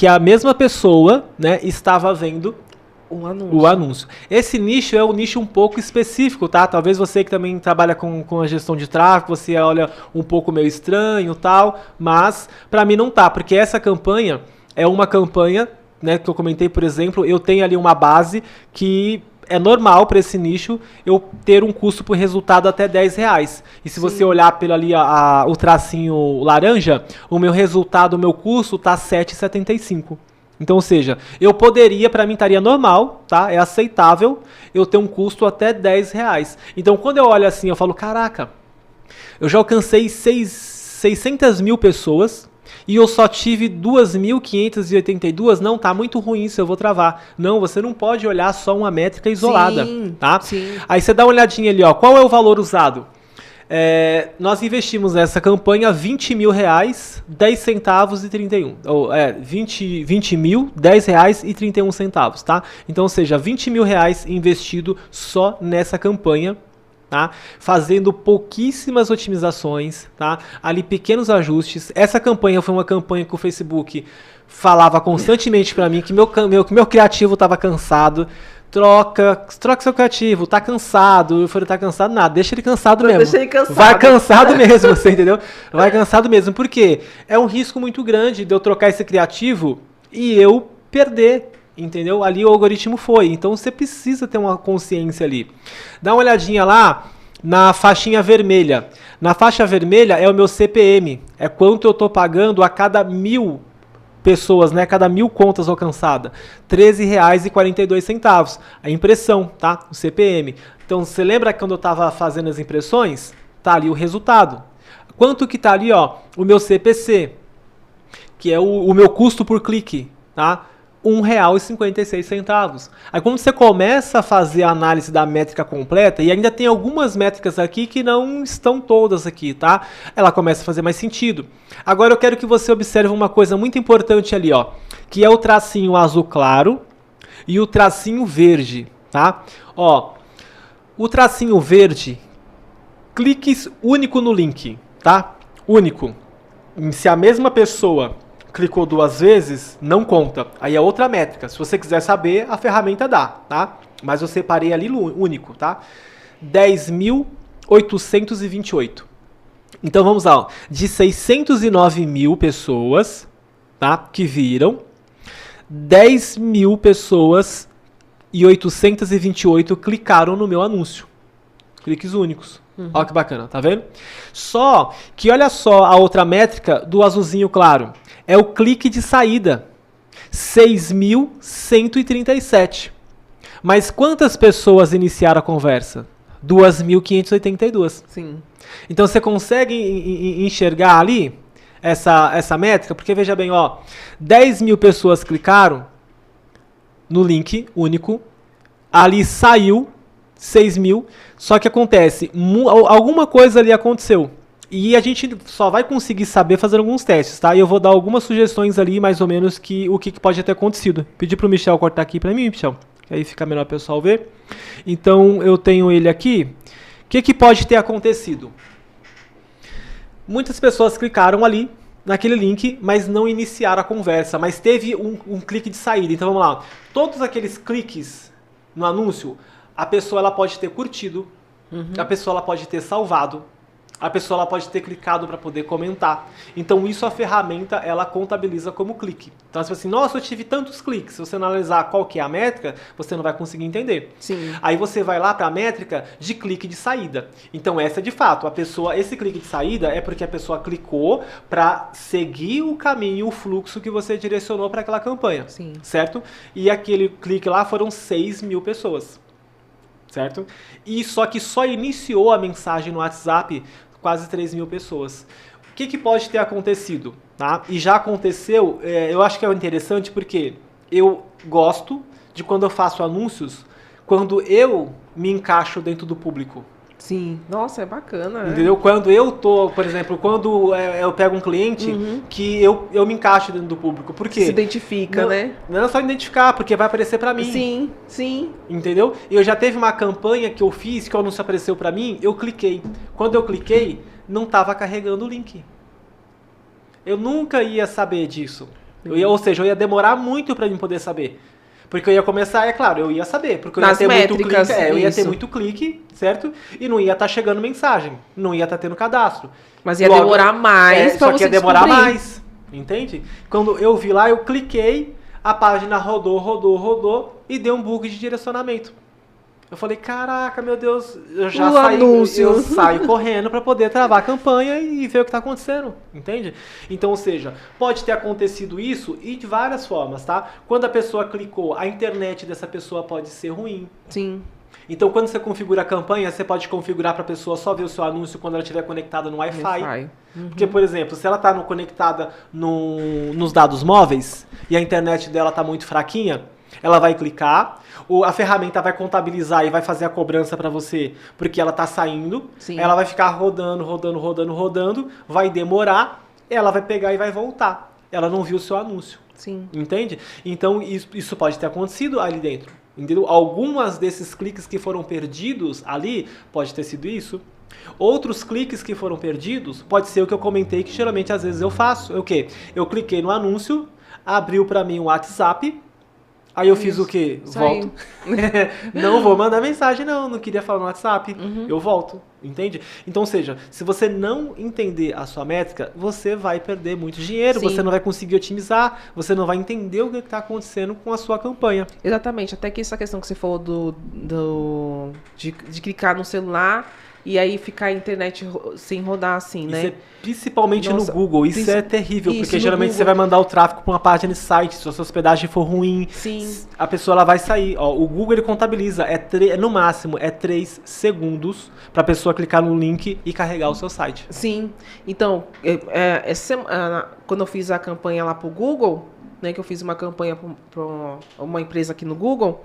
a mesma pessoa, né, estava vendo O anúncio. Esse nicho é um nicho um pouco específico, tá? Talvez você que também trabalha com a gestão de tráfego, você olha um pouco meio estranho e tal, mas para mim não tá, porque essa campanha é uma campanha, né, que eu comentei, por exemplo, eu tenho ali uma base que é normal para esse nicho eu ter um custo por resultado até R$10. E se você olhar pelo ali o tracinho laranja, o meu resultado, o meu custo tá R$7,75. Então, ou seja, eu poderia, para mim estaria normal, tá? É aceitável eu ter um custo até R$10. Então, quando eu olho assim, eu falo, caraca, eu já alcancei 600 mil pessoas e eu só tive 2.582, não, tá muito ruim isso, eu vou travar. Não, você não pode olhar só uma métrica isolada, tá? Sim. Aí você dá uma olhadinha ali, ó, qual é o valor usado? Nós investimos nessa campanha R$20 mil, 10 centavos e 31. 20 mil, 10 reais e 31 centavos, tá? Então, ou seja, R$20 mil investido só nessa campanha, tá? Fazendo pouquíssimas otimizações, tá? Ali pequenos ajustes. Essa campanha foi uma campanha que o Facebook falava constantemente para mim que meu criativo estava cansado. Troca seu criativo, tá cansado. Eu falei, tá cansado? Nada, deixa ele cansado mesmo. Deixa ele cansado. Vai cansado mesmo, você entendeu? Vai cansado mesmo. Por quê? É um risco muito grande de eu trocar esse criativo e eu perder, entendeu? Ali o algoritmo foi. Então você precisa ter uma consciência ali. Dá uma olhadinha lá na faixinha vermelha. Na faixa vermelha é o meu CPM. É quanto eu tô pagando a cada 1.000 pessoas, né? Cada 1.000 contas alcançadas. R$13,42. A impressão, tá? O CPM. Então, você lembra quando eu estava fazendo as impressões? Tá ali o resultado. Quanto que tá ali, ó? O meu CPC, que é o meu custo por clique, tá? R$1,56. Aí quando você começa a fazer a análise da métrica completa, e ainda tem algumas métricas aqui que não estão todas aqui, tá? Ela começa a fazer mais sentido. Agora eu quero que você observe uma coisa muito importante ali, ó, que é o tracinho azul claro e o tracinho verde, tá? Ó, o tracinho verde, cliques único no link, tá? Único. Se a mesma pessoa clicou 2 vezes, não conta. Aí é outra métrica. Se você quiser saber, a ferramenta dá, tá? Mas eu separei ali único, tá? 10.828. Então vamos lá, ó. De 609 mil pessoas, tá? Que viram, 10.000 pessoas e 828 clicaram no meu anúncio. Cliques únicos. Olha que bacana, tá vendo? Só que olha só a outra métrica do azulzinho claro. É o clique de saída. 6.137. Mas quantas pessoas iniciaram a conversa? 2.582. Sim. Então você consegue enxergar ali essa métrica? Porque veja bem, ó, 10.000 pessoas clicaram no link único. Ali saiu 6.000. Só que acontece, alguma coisa ali aconteceu. E a gente só vai conseguir saber fazendo alguns testes, tá? E eu vou dar algumas sugestões ali, mais ou menos, o que pode ter acontecido. Pedi pro Michel cortar aqui pra mim, Michel, que aí fica melhor o pessoal ver. Então, eu tenho ele aqui. O que pode ter acontecido? Muitas pessoas clicaram ali, naquele link, mas não iniciaram a conversa. Mas teve um clique de saída. Então, vamos lá. Todos aqueles cliques no anúncio, a pessoa ela pode ter curtido, a pessoa ela pode ter salvado, a pessoa ela pode ter clicado para poder comentar. Então isso a ferramenta ela contabiliza como clique. Então você fala assim, nossa, eu tive tantos cliques. Se você analisar qual que é a métrica, você não vai conseguir entender. Sim. Aí você vai lá para a métrica de clique de saída. Então essa de fato, esse clique de saída é porque a pessoa clicou para seguir o caminho, o fluxo que você direcionou para aquela campanha. Sim. Certo? E aquele clique lá foram 6.000 pessoas. Certo? E só iniciou a mensagem no WhatsApp quase 3.000 pessoas. O que pode ter acontecido? Tá? E já aconteceu, eu acho que é interessante porque eu gosto de quando eu faço anúncios, quando eu me encaixo dentro do público. Sim. Nossa, é bacana. Entendeu? Quando eu tô, por exemplo, quando eu pego um cliente que eu me encaixo dentro do público. Por quê? Se identifica, né? Não é só identificar, porque vai aparecer pra mim. Sim, sim. Entendeu? Eu já teve uma campanha que eu fiz, que o anúncio apareceu pra mim, eu cliquei. Quando eu cliquei, não tava carregando o link. Eu nunca ia saber disso. Ou seja, eu ia demorar muito pra mim poder saber. Porque eu ia começar, é claro, eu ia saber, porque eu ia Nas ter muito clique, métricas, eu ia ter isso. muito clique, certo? E não ia estar chegando mensagem, não ia estar tendo cadastro. Mas ia Logo, demorar mais pra só que você ia demorar descobrir. mais, entende? Quando eu vi lá, eu cliquei, a página rodou e deu um bug de direcionamento. Eu falei, caraca, meu Deus, eu saio correndo para poder travar a campanha e ver o que está acontecendo, entende? Então, ou seja, pode ter acontecido isso e de várias formas, tá? Quando a pessoa clicou, a internet dessa pessoa pode ser ruim. Sim. Então, quando você configura a campanha, você pode configurar para a pessoa só ver o seu anúncio quando ela estiver conectada no Wi-Fi. Porque, por exemplo, se ela está conectada nos dados móveis e a internet dela está muito fraquinha, ela vai clicar, a ferramenta vai contabilizar e vai fazer a cobrança para você, porque ela está saindo. Sim. Ela vai ficar rodando, vai demorar, ela vai pegar e vai voltar. Ela não viu o seu anúncio. Sim. Entende? Então, isso pode ter acontecido ali dentro. Entendeu? Algumas desses cliques que foram perdidos ali, pode ter sido isso. Outros cliques que foram perdidos, pode ser o que eu comentei, que geralmente às vezes eu faço. O quê? Eu cliquei no anúncio, abriu para mim o WhatsApp, aí eu fiz o quê? Volto. Não vou mandar mensagem, não queria falar no WhatsApp. Eu volto, entende? Então, ou seja, se você não entender a sua métrica, você vai perder muito dinheiro, você não vai conseguir otimizar, você não vai entender o que está acontecendo com a sua campanha. Exatamente, até que essa questão que você falou de clicar no celular e aí ficar a internet sem rodar assim, né? Isso é principalmente no Google, isso é terrível, porque geralmente você vai mandar o tráfego para uma página de site, se a sua hospedagem for ruim, a pessoa ela vai sair. Ó, o Google ele contabiliza, no máximo, 3 segundos para a pessoa clicar no link e carregar o seu site. Sim, então, quando eu fiz a campanha lá pro Google, né, que eu fiz uma campanha para uma empresa aqui no Google,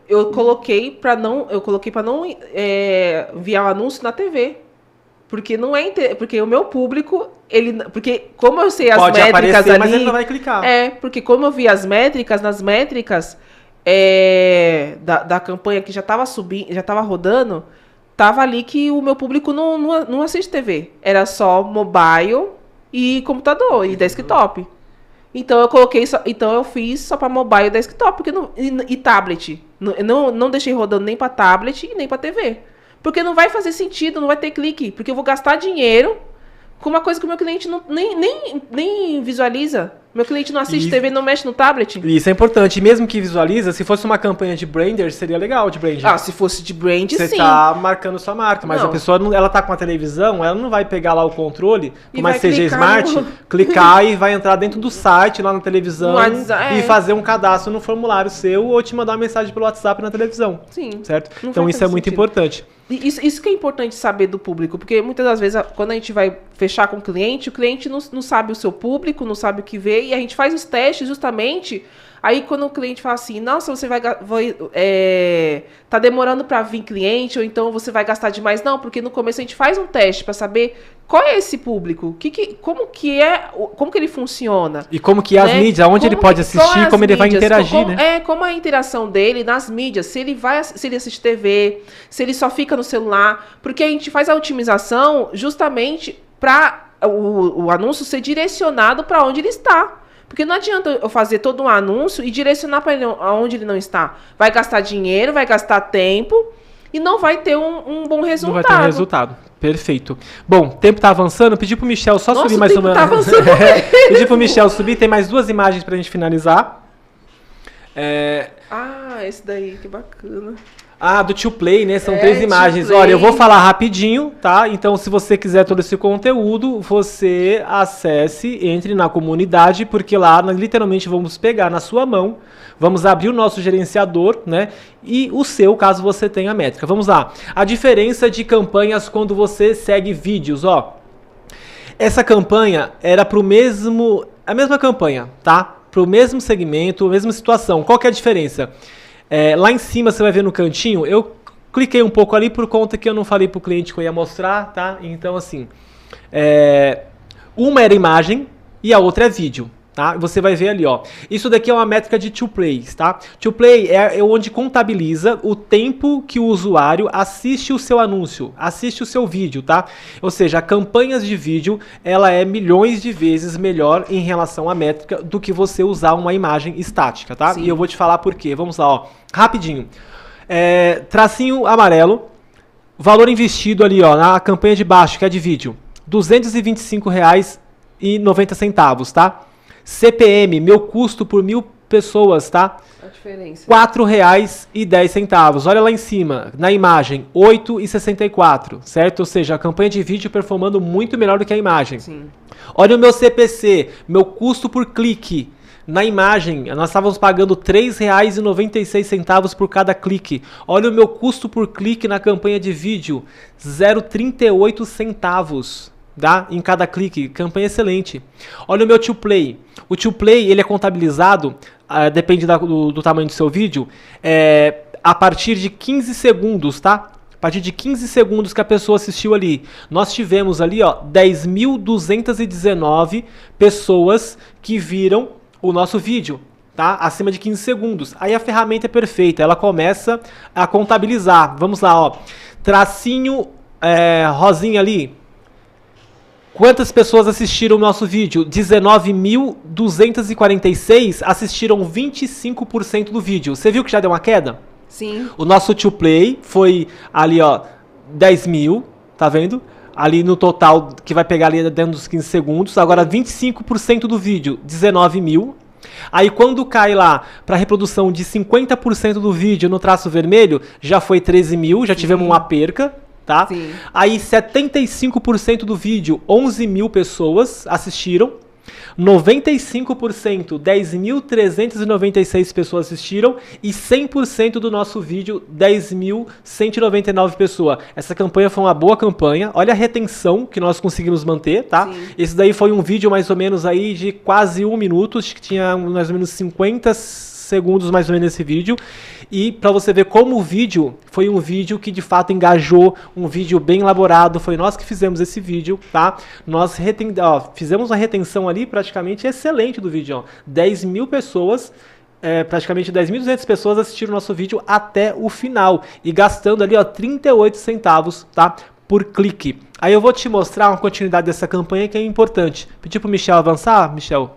eu coloquei para não enviar o anúncio na TV. Porque porque o meu público, porque como eu sei as pode métricas aparecer, ali, mas ele não vai clicar. Porque como eu vi as métricas, nas métricas da campanha que já estava subindo, já estava rodando, tava ali que o meu público não assiste TV. Era só mobile e computador e desktop. Então eu fiz só para mobile e desktop, e tablet. Não deixei rodando nem para tablet e nem para TV. Porque não vai fazer sentido, não vai ter clique. Porque eu vou gastar dinheiro com uma coisa que o meu cliente nem visualiza. Meu cliente não assiste TV, não mexe no tablet. Isso é importante. Mesmo que visualiza, se fosse uma campanha de brander, seria legal de brand. Se fosse de brand, sim. Você tá marcando sua marca, mas a pessoa, ela tá com a televisão, ela não vai pegar lá o controle, como a CG Smart, clicar e vai entrar dentro do site, lá na televisão, e fazer um cadastro no formulário seu, ou te mandar uma mensagem pelo WhatsApp na televisão. Sim. Certo? Então isso é muito importante. Isso que é importante saber do público, porque muitas das vezes, quando a gente vai fechar com o cliente não sabe o seu público, não sabe o que vê, e a gente faz os testes justamente. Aí quando o cliente fala assim, nossa, você tá demorando para vir cliente, ou então você vai gastar demais. Não, porque no começo a gente faz um teste para saber qual é esse público, como que ele funciona. E como que é as mídias, onde ele pode assistir, como ele vai interagir, né? Como a interação dele nas mídias, se ele assiste TV, se ele só fica no celular, porque a gente faz a otimização justamente para o anúncio ser direcionado para onde ele está. Porque não adianta eu fazer todo um anúncio e direcionar para ele aonde ele não está. Vai gastar dinheiro, vai gastar tempo e não vai ter um bom resultado. Não vai ter resultado. Perfeito. Bom, o tempo tá avançando. Pedi pro Michel só subir mais uma. Tá avançando. Pedi pro Michel subir. Tem mais 2 imagens pra gente finalizar. Esse daí, que bacana. Do Tio Play, né? São 3 imagens. Olha, eu vou falar rapidinho, tá? Então, se você quiser todo esse conteúdo, você acesse, entre na comunidade, porque lá nós literalmente vamos pegar na sua mão, vamos abrir o nosso gerenciador, né? E o seu, caso você tenha métrica. Vamos lá. A diferença de campanhas quando você segue vídeos, ó. Essa campanha era a mesma campanha, tá? Pro mesmo segmento, a mesma situação. Qual que é a diferença? Lá em cima você vai ver no cantinho, eu cliquei um pouco ali por conta que eu não falei pro cliente que eu ia mostrar, tá? Então assim, uma era imagem e a outra é vídeo, Tá? Você vai ver ali, ó. Isso daqui é uma métrica de to plays, tá? To play é onde contabiliza o tempo que o usuário assiste o seu anúncio, assiste o seu vídeo, tá? Ou seja, campanhas de vídeo, ela é milhões de vezes melhor em relação à métrica do que você usar uma imagem estática, tá? Sim. E eu vou te falar por quê. Vamos lá, ó. Rapidinho. Tracinho amarelo, valor investido ali, ó, na campanha de baixo, que é de vídeo, R$ 225,90, tá? CPM, meu custo por 1.000 pessoas, tá? A diferença. R$ 4,10. Olha lá em cima, na imagem, R$ 8,64, certo? Ou seja, a campanha de vídeo performando muito melhor do que a imagem. Sim. Olha o meu CPC, meu custo por clique. Na imagem, nós estávamos pagando R$ 3,96 por cada clique. Olha o meu custo por clique na campanha de vídeo, 0,38 centavos. Tá? Em cada clique, campanha excelente. Olha o meu to play. O to play ele é contabilizado, depende do tamanho do seu vídeo, a partir de 15 segundos, tá? A partir de 15 segundos que a pessoa assistiu ali. Nós tivemos ali, ó, 10.219 pessoas que viram o nosso vídeo, tá? Acima de 15 segundos. Aí a ferramenta é perfeita, ela começa a contabilizar. Vamos lá, ó. Tracinho rosinha ali. Quantas pessoas assistiram o nosso vídeo? 19.246 assistiram 25% do vídeo. Você viu que já deu uma queda? Sim. O nosso to play foi ali, ó, 10.000, tá vendo? Ali no total, que vai pegar ali dentro dos 15 segundos. Agora 25% do vídeo, 19.000. Aí quando cai lá para reprodução de 50% do vídeo no traço vermelho, já foi 13.000, já tivemos uma perca. Tá? Sim. Aí 75% do vídeo, 11.000 pessoas assistiram. 95%, 10.396 pessoas assistiram. E 100% do nosso vídeo, 10.199 pessoas. Essa campanha foi uma boa campanha. Olha a retenção que nós conseguimos manter, tá? Sim. Esse daí foi um vídeo mais ou menos aí de quase 1 minuto. Acho que tinha mais ou menos 50 segundos mais ou menos esse vídeo. E para você ver como o vídeo foi um vídeo que de fato engajou, um vídeo bem elaborado, foi nós que fizemos esse vídeo, tá? Nós fizemos uma retenção ali praticamente excelente do vídeo, ó. 10.000 pessoas, praticamente 10.200 pessoas assistiram o nosso vídeo até o final e gastando ali, ó, 38 centavos, tá? Por clique. Aí eu vou te mostrar uma continuidade dessa campanha que é importante. Pedir pro Michel avançar, Michel,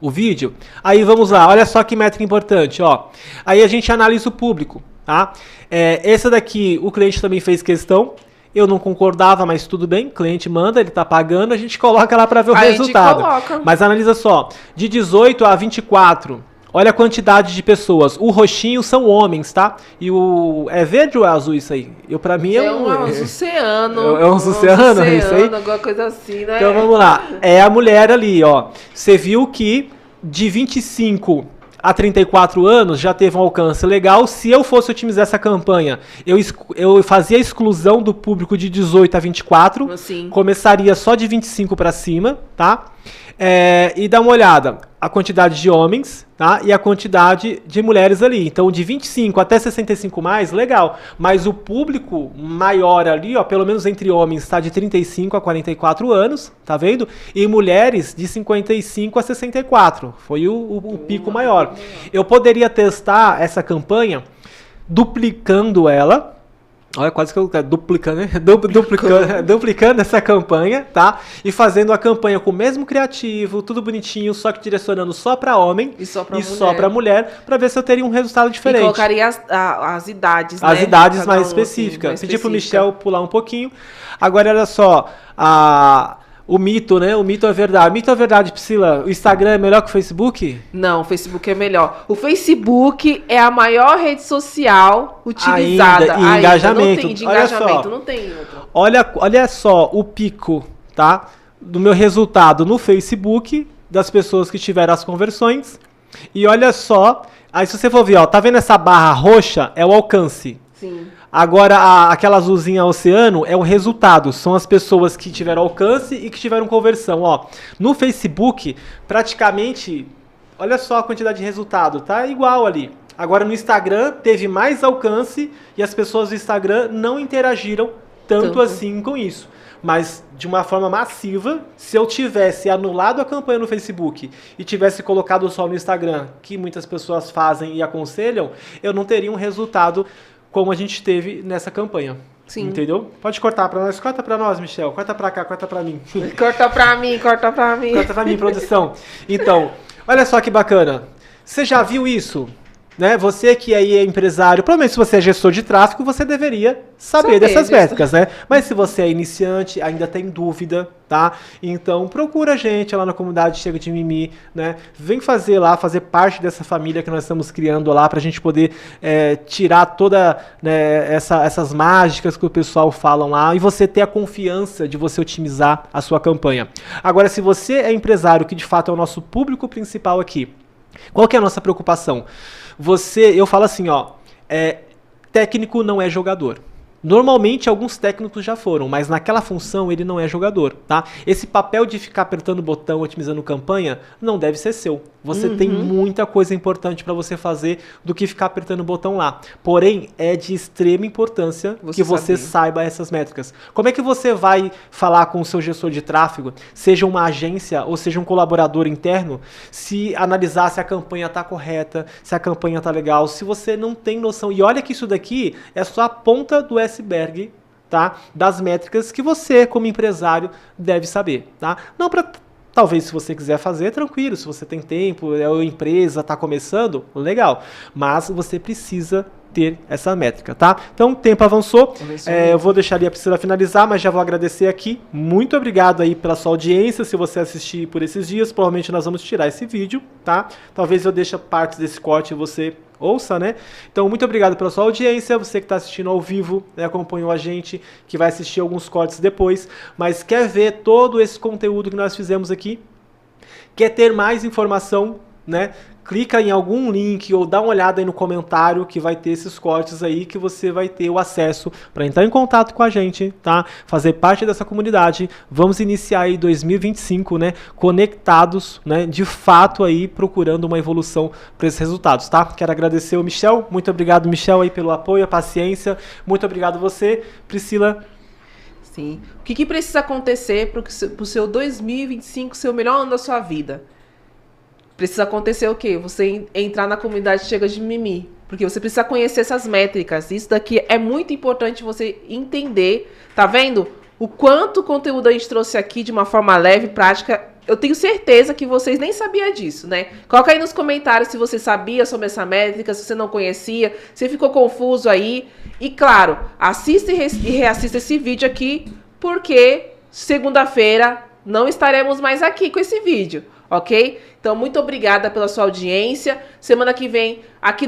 o vídeo. Aí vamos lá, olha só que métrica importante, ó. Aí a gente analisa o público, tá? Essa daqui o cliente também fez questão. Eu não concordava, mas tudo bem. O cliente manda, ele tá pagando, a gente coloca lá para ver o resultado. Mas analisa só, de 18 a 24, olha a quantidade de pessoas. O roxinho são homens, tá? E o... É verde ou é azul isso aí? Pra mim é um... É um azuceano. É um azuceano, é isso aí? Alguma coisa assim, né? Então vamos lá. É a mulher ali, ó. Você viu que de 25 a 34 anos já teve um alcance legal. Se eu fosse otimizar essa campanha, eu fazia a exclusão do público de 18 a 24. Sim. Começaria só de 25 para cima, tá? E dá uma olhada, a quantidade de homens, tá? E a quantidade de mulheres ali. Então, de 25 até 65 mais, legal. Mas o público maior ali, ó, pelo menos entre homens, está de 35 a 44 anos, tá vendo? E mulheres de 55 a 64. Foi o pico maior. Eu poderia testar essa campanha duplicando ela. Olha, quase que eu duplicando, né? Duplicando essa campanha, tá? E fazendo a campanha com o mesmo criativo, tudo bonitinho, só que direcionando só para homem e só para mulher, para ver se eu teria um resultado diferente. E colocaria as idades, né? As idades mais específicas. Assim, Pedi pro Michel pular um pouquinho. Agora, olha só, o mito, né? O mito é verdade. O mito é verdade, Priscila. O Instagram é melhor que o Facebook? Não, o Facebook é melhor. O Facebook é a maior rede social utilizada. Ainda, e engajamento. Não tem de engajamento, não tem outra. Olha só o pico, tá? Do meu resultado no Facebook, das pessoas que tiveram as conversões. E olha só, aí se você for ver, ó, tá vendo essa barra roxa? É o alcance. Sim. Agora, aquela azulzinha oceano é o resultado. São as pessoas que tiveram alcance e que tiveram conversão. Ó, no Facebook, praticamente, olha só a quantidade de resultado. Tá igual ali. Agora, no Instagram, teve mais alcance e as pessoas do Instagram não interagiram tanto assim com isso. Mas de uma forma massiva, se eu tivesse anulado a campanha no Facebook e tivesse colocado só no Instagram, que muitas pessoas fazem e aconselham, eu não teria um resultado como a gente teve nessa campanha. Sim. Entendeu? Pode cortar pra nós. Corta pra nós, Michel. Corta pra cá, corta pra mim. Corta pra mim, corta pra mim. Corta pra mim, produção. Então, olha só que bacana. Você já viu isso? Né? Você que aí é empresário, provavelmente se você é gestor de tráfego, você deveria saber dessas métricas, né? Mas se você é iniciante, ainda tem dúvida, tá? Então procura a gente lá na comunidade Chega de Mimi, né? Vem fazer lá, fazer parte dessa família que nós estamos criando lá pra gente poder tirar toda, né, essas mágicas que o pessoal falam lá e você ter a confiança de você otimizar a sua campanha. Agora, se você é empresário, que de fato é o nosso público principal aqui, qual que é a nossa preocupação? Eu falo assim, ó, técnico não é jogador. Normalmente alguns técnicos já foram, mas naquela função ele não é jogador, tá? Esse papel de ficar apertando o botão, otimizando campanha, não deve ser seu. Você tem muita coisa importante para você fazer do que ficar apertando o botão lá. Porém, é de extrema importância que você saiba essas métricas. Como é que você vai falar com o seu gestor de tráfego, seja uma agência ou seja um colaborador interno, se analisar se a campanha está correta, se a campanha está legal, se você não tem noção. E olha que isso daqui é só a ponta do iceberg, tá? Das métricas que você, como empresário, deve saber, tá? Não para... Talvez se você quiser fazer, tranquilo, se você tem tempo, a empresa está começando, legal. Mas você precisa ter essa métrica, tá? Então, o tempo avançou. Eu vou deixar ali a Priscila finalizar, mas já vou agradecer aqui. Muito obrigado aí pela sua audiência. Se você assistir por esses dias, provavelmente nós vamos tirar esse vídeo, tá? Talvez eu deixe partes desse corte e você ouça, né? Então, muito obrigado pela sua audiência. Você que está assistindo ao vivo, né, acompanhou a gente, que vai assistir alguns cortes depois, mas quer ver todo esse conteúdo que nós fizemos aqui? Quer ter mais informação, né? Clica em algum link ou dá uma olhada aí no comentário que vai ter esses cortes aí que você vai ter o acesso para entrar em contato com a gente, tá? Fazer parte dessa comunidade. Vamos iniciar aí 2025, né? Conectados, né? De fato aí procurando uma evolução para esses resultados, tá? Quero agradecer o Michel. Muito obrigado, Michel, aí pelo apoio, a paciência. Muito obrigado você, Priscila. Sim. O que precisa acontecer para o seu 2025 ser o melhor ano da sua vida? Precisa acontecer o quê? Você entrar na comunidade Chega de Mimi. Porque você precisa conhecer essas métricas. Isso daqui é muito importante você entender. Tá vendo? O quanto conteúdo a gente trouxe aqui de uma forma leve e prática. Eu tenho certeza que vocês nem sabiam disso, né? Coloca aí nos comentários se você sabia sobre essa métrica, se você não conhecia, se ficou confuso aí. E claro, assista e reassista esse vídeo aqui, porque segunda-feira não estaremos mais aqui com esse vídeo. Ok? Então, muito obrigada pela sua audiência. Semana que vem, aqui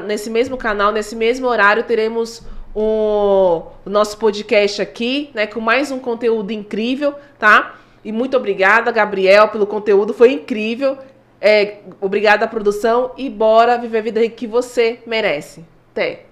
nesse mesmo canal, nesse mesmo horário, teremos o nosso podcast aqui, né? Com mais um conteúdo incrível, tá? E muito obrigada, Gabriel, pelo conteúdo. Foi incrível. Obrigada, produção. E bora viver a vida que você merece. Até!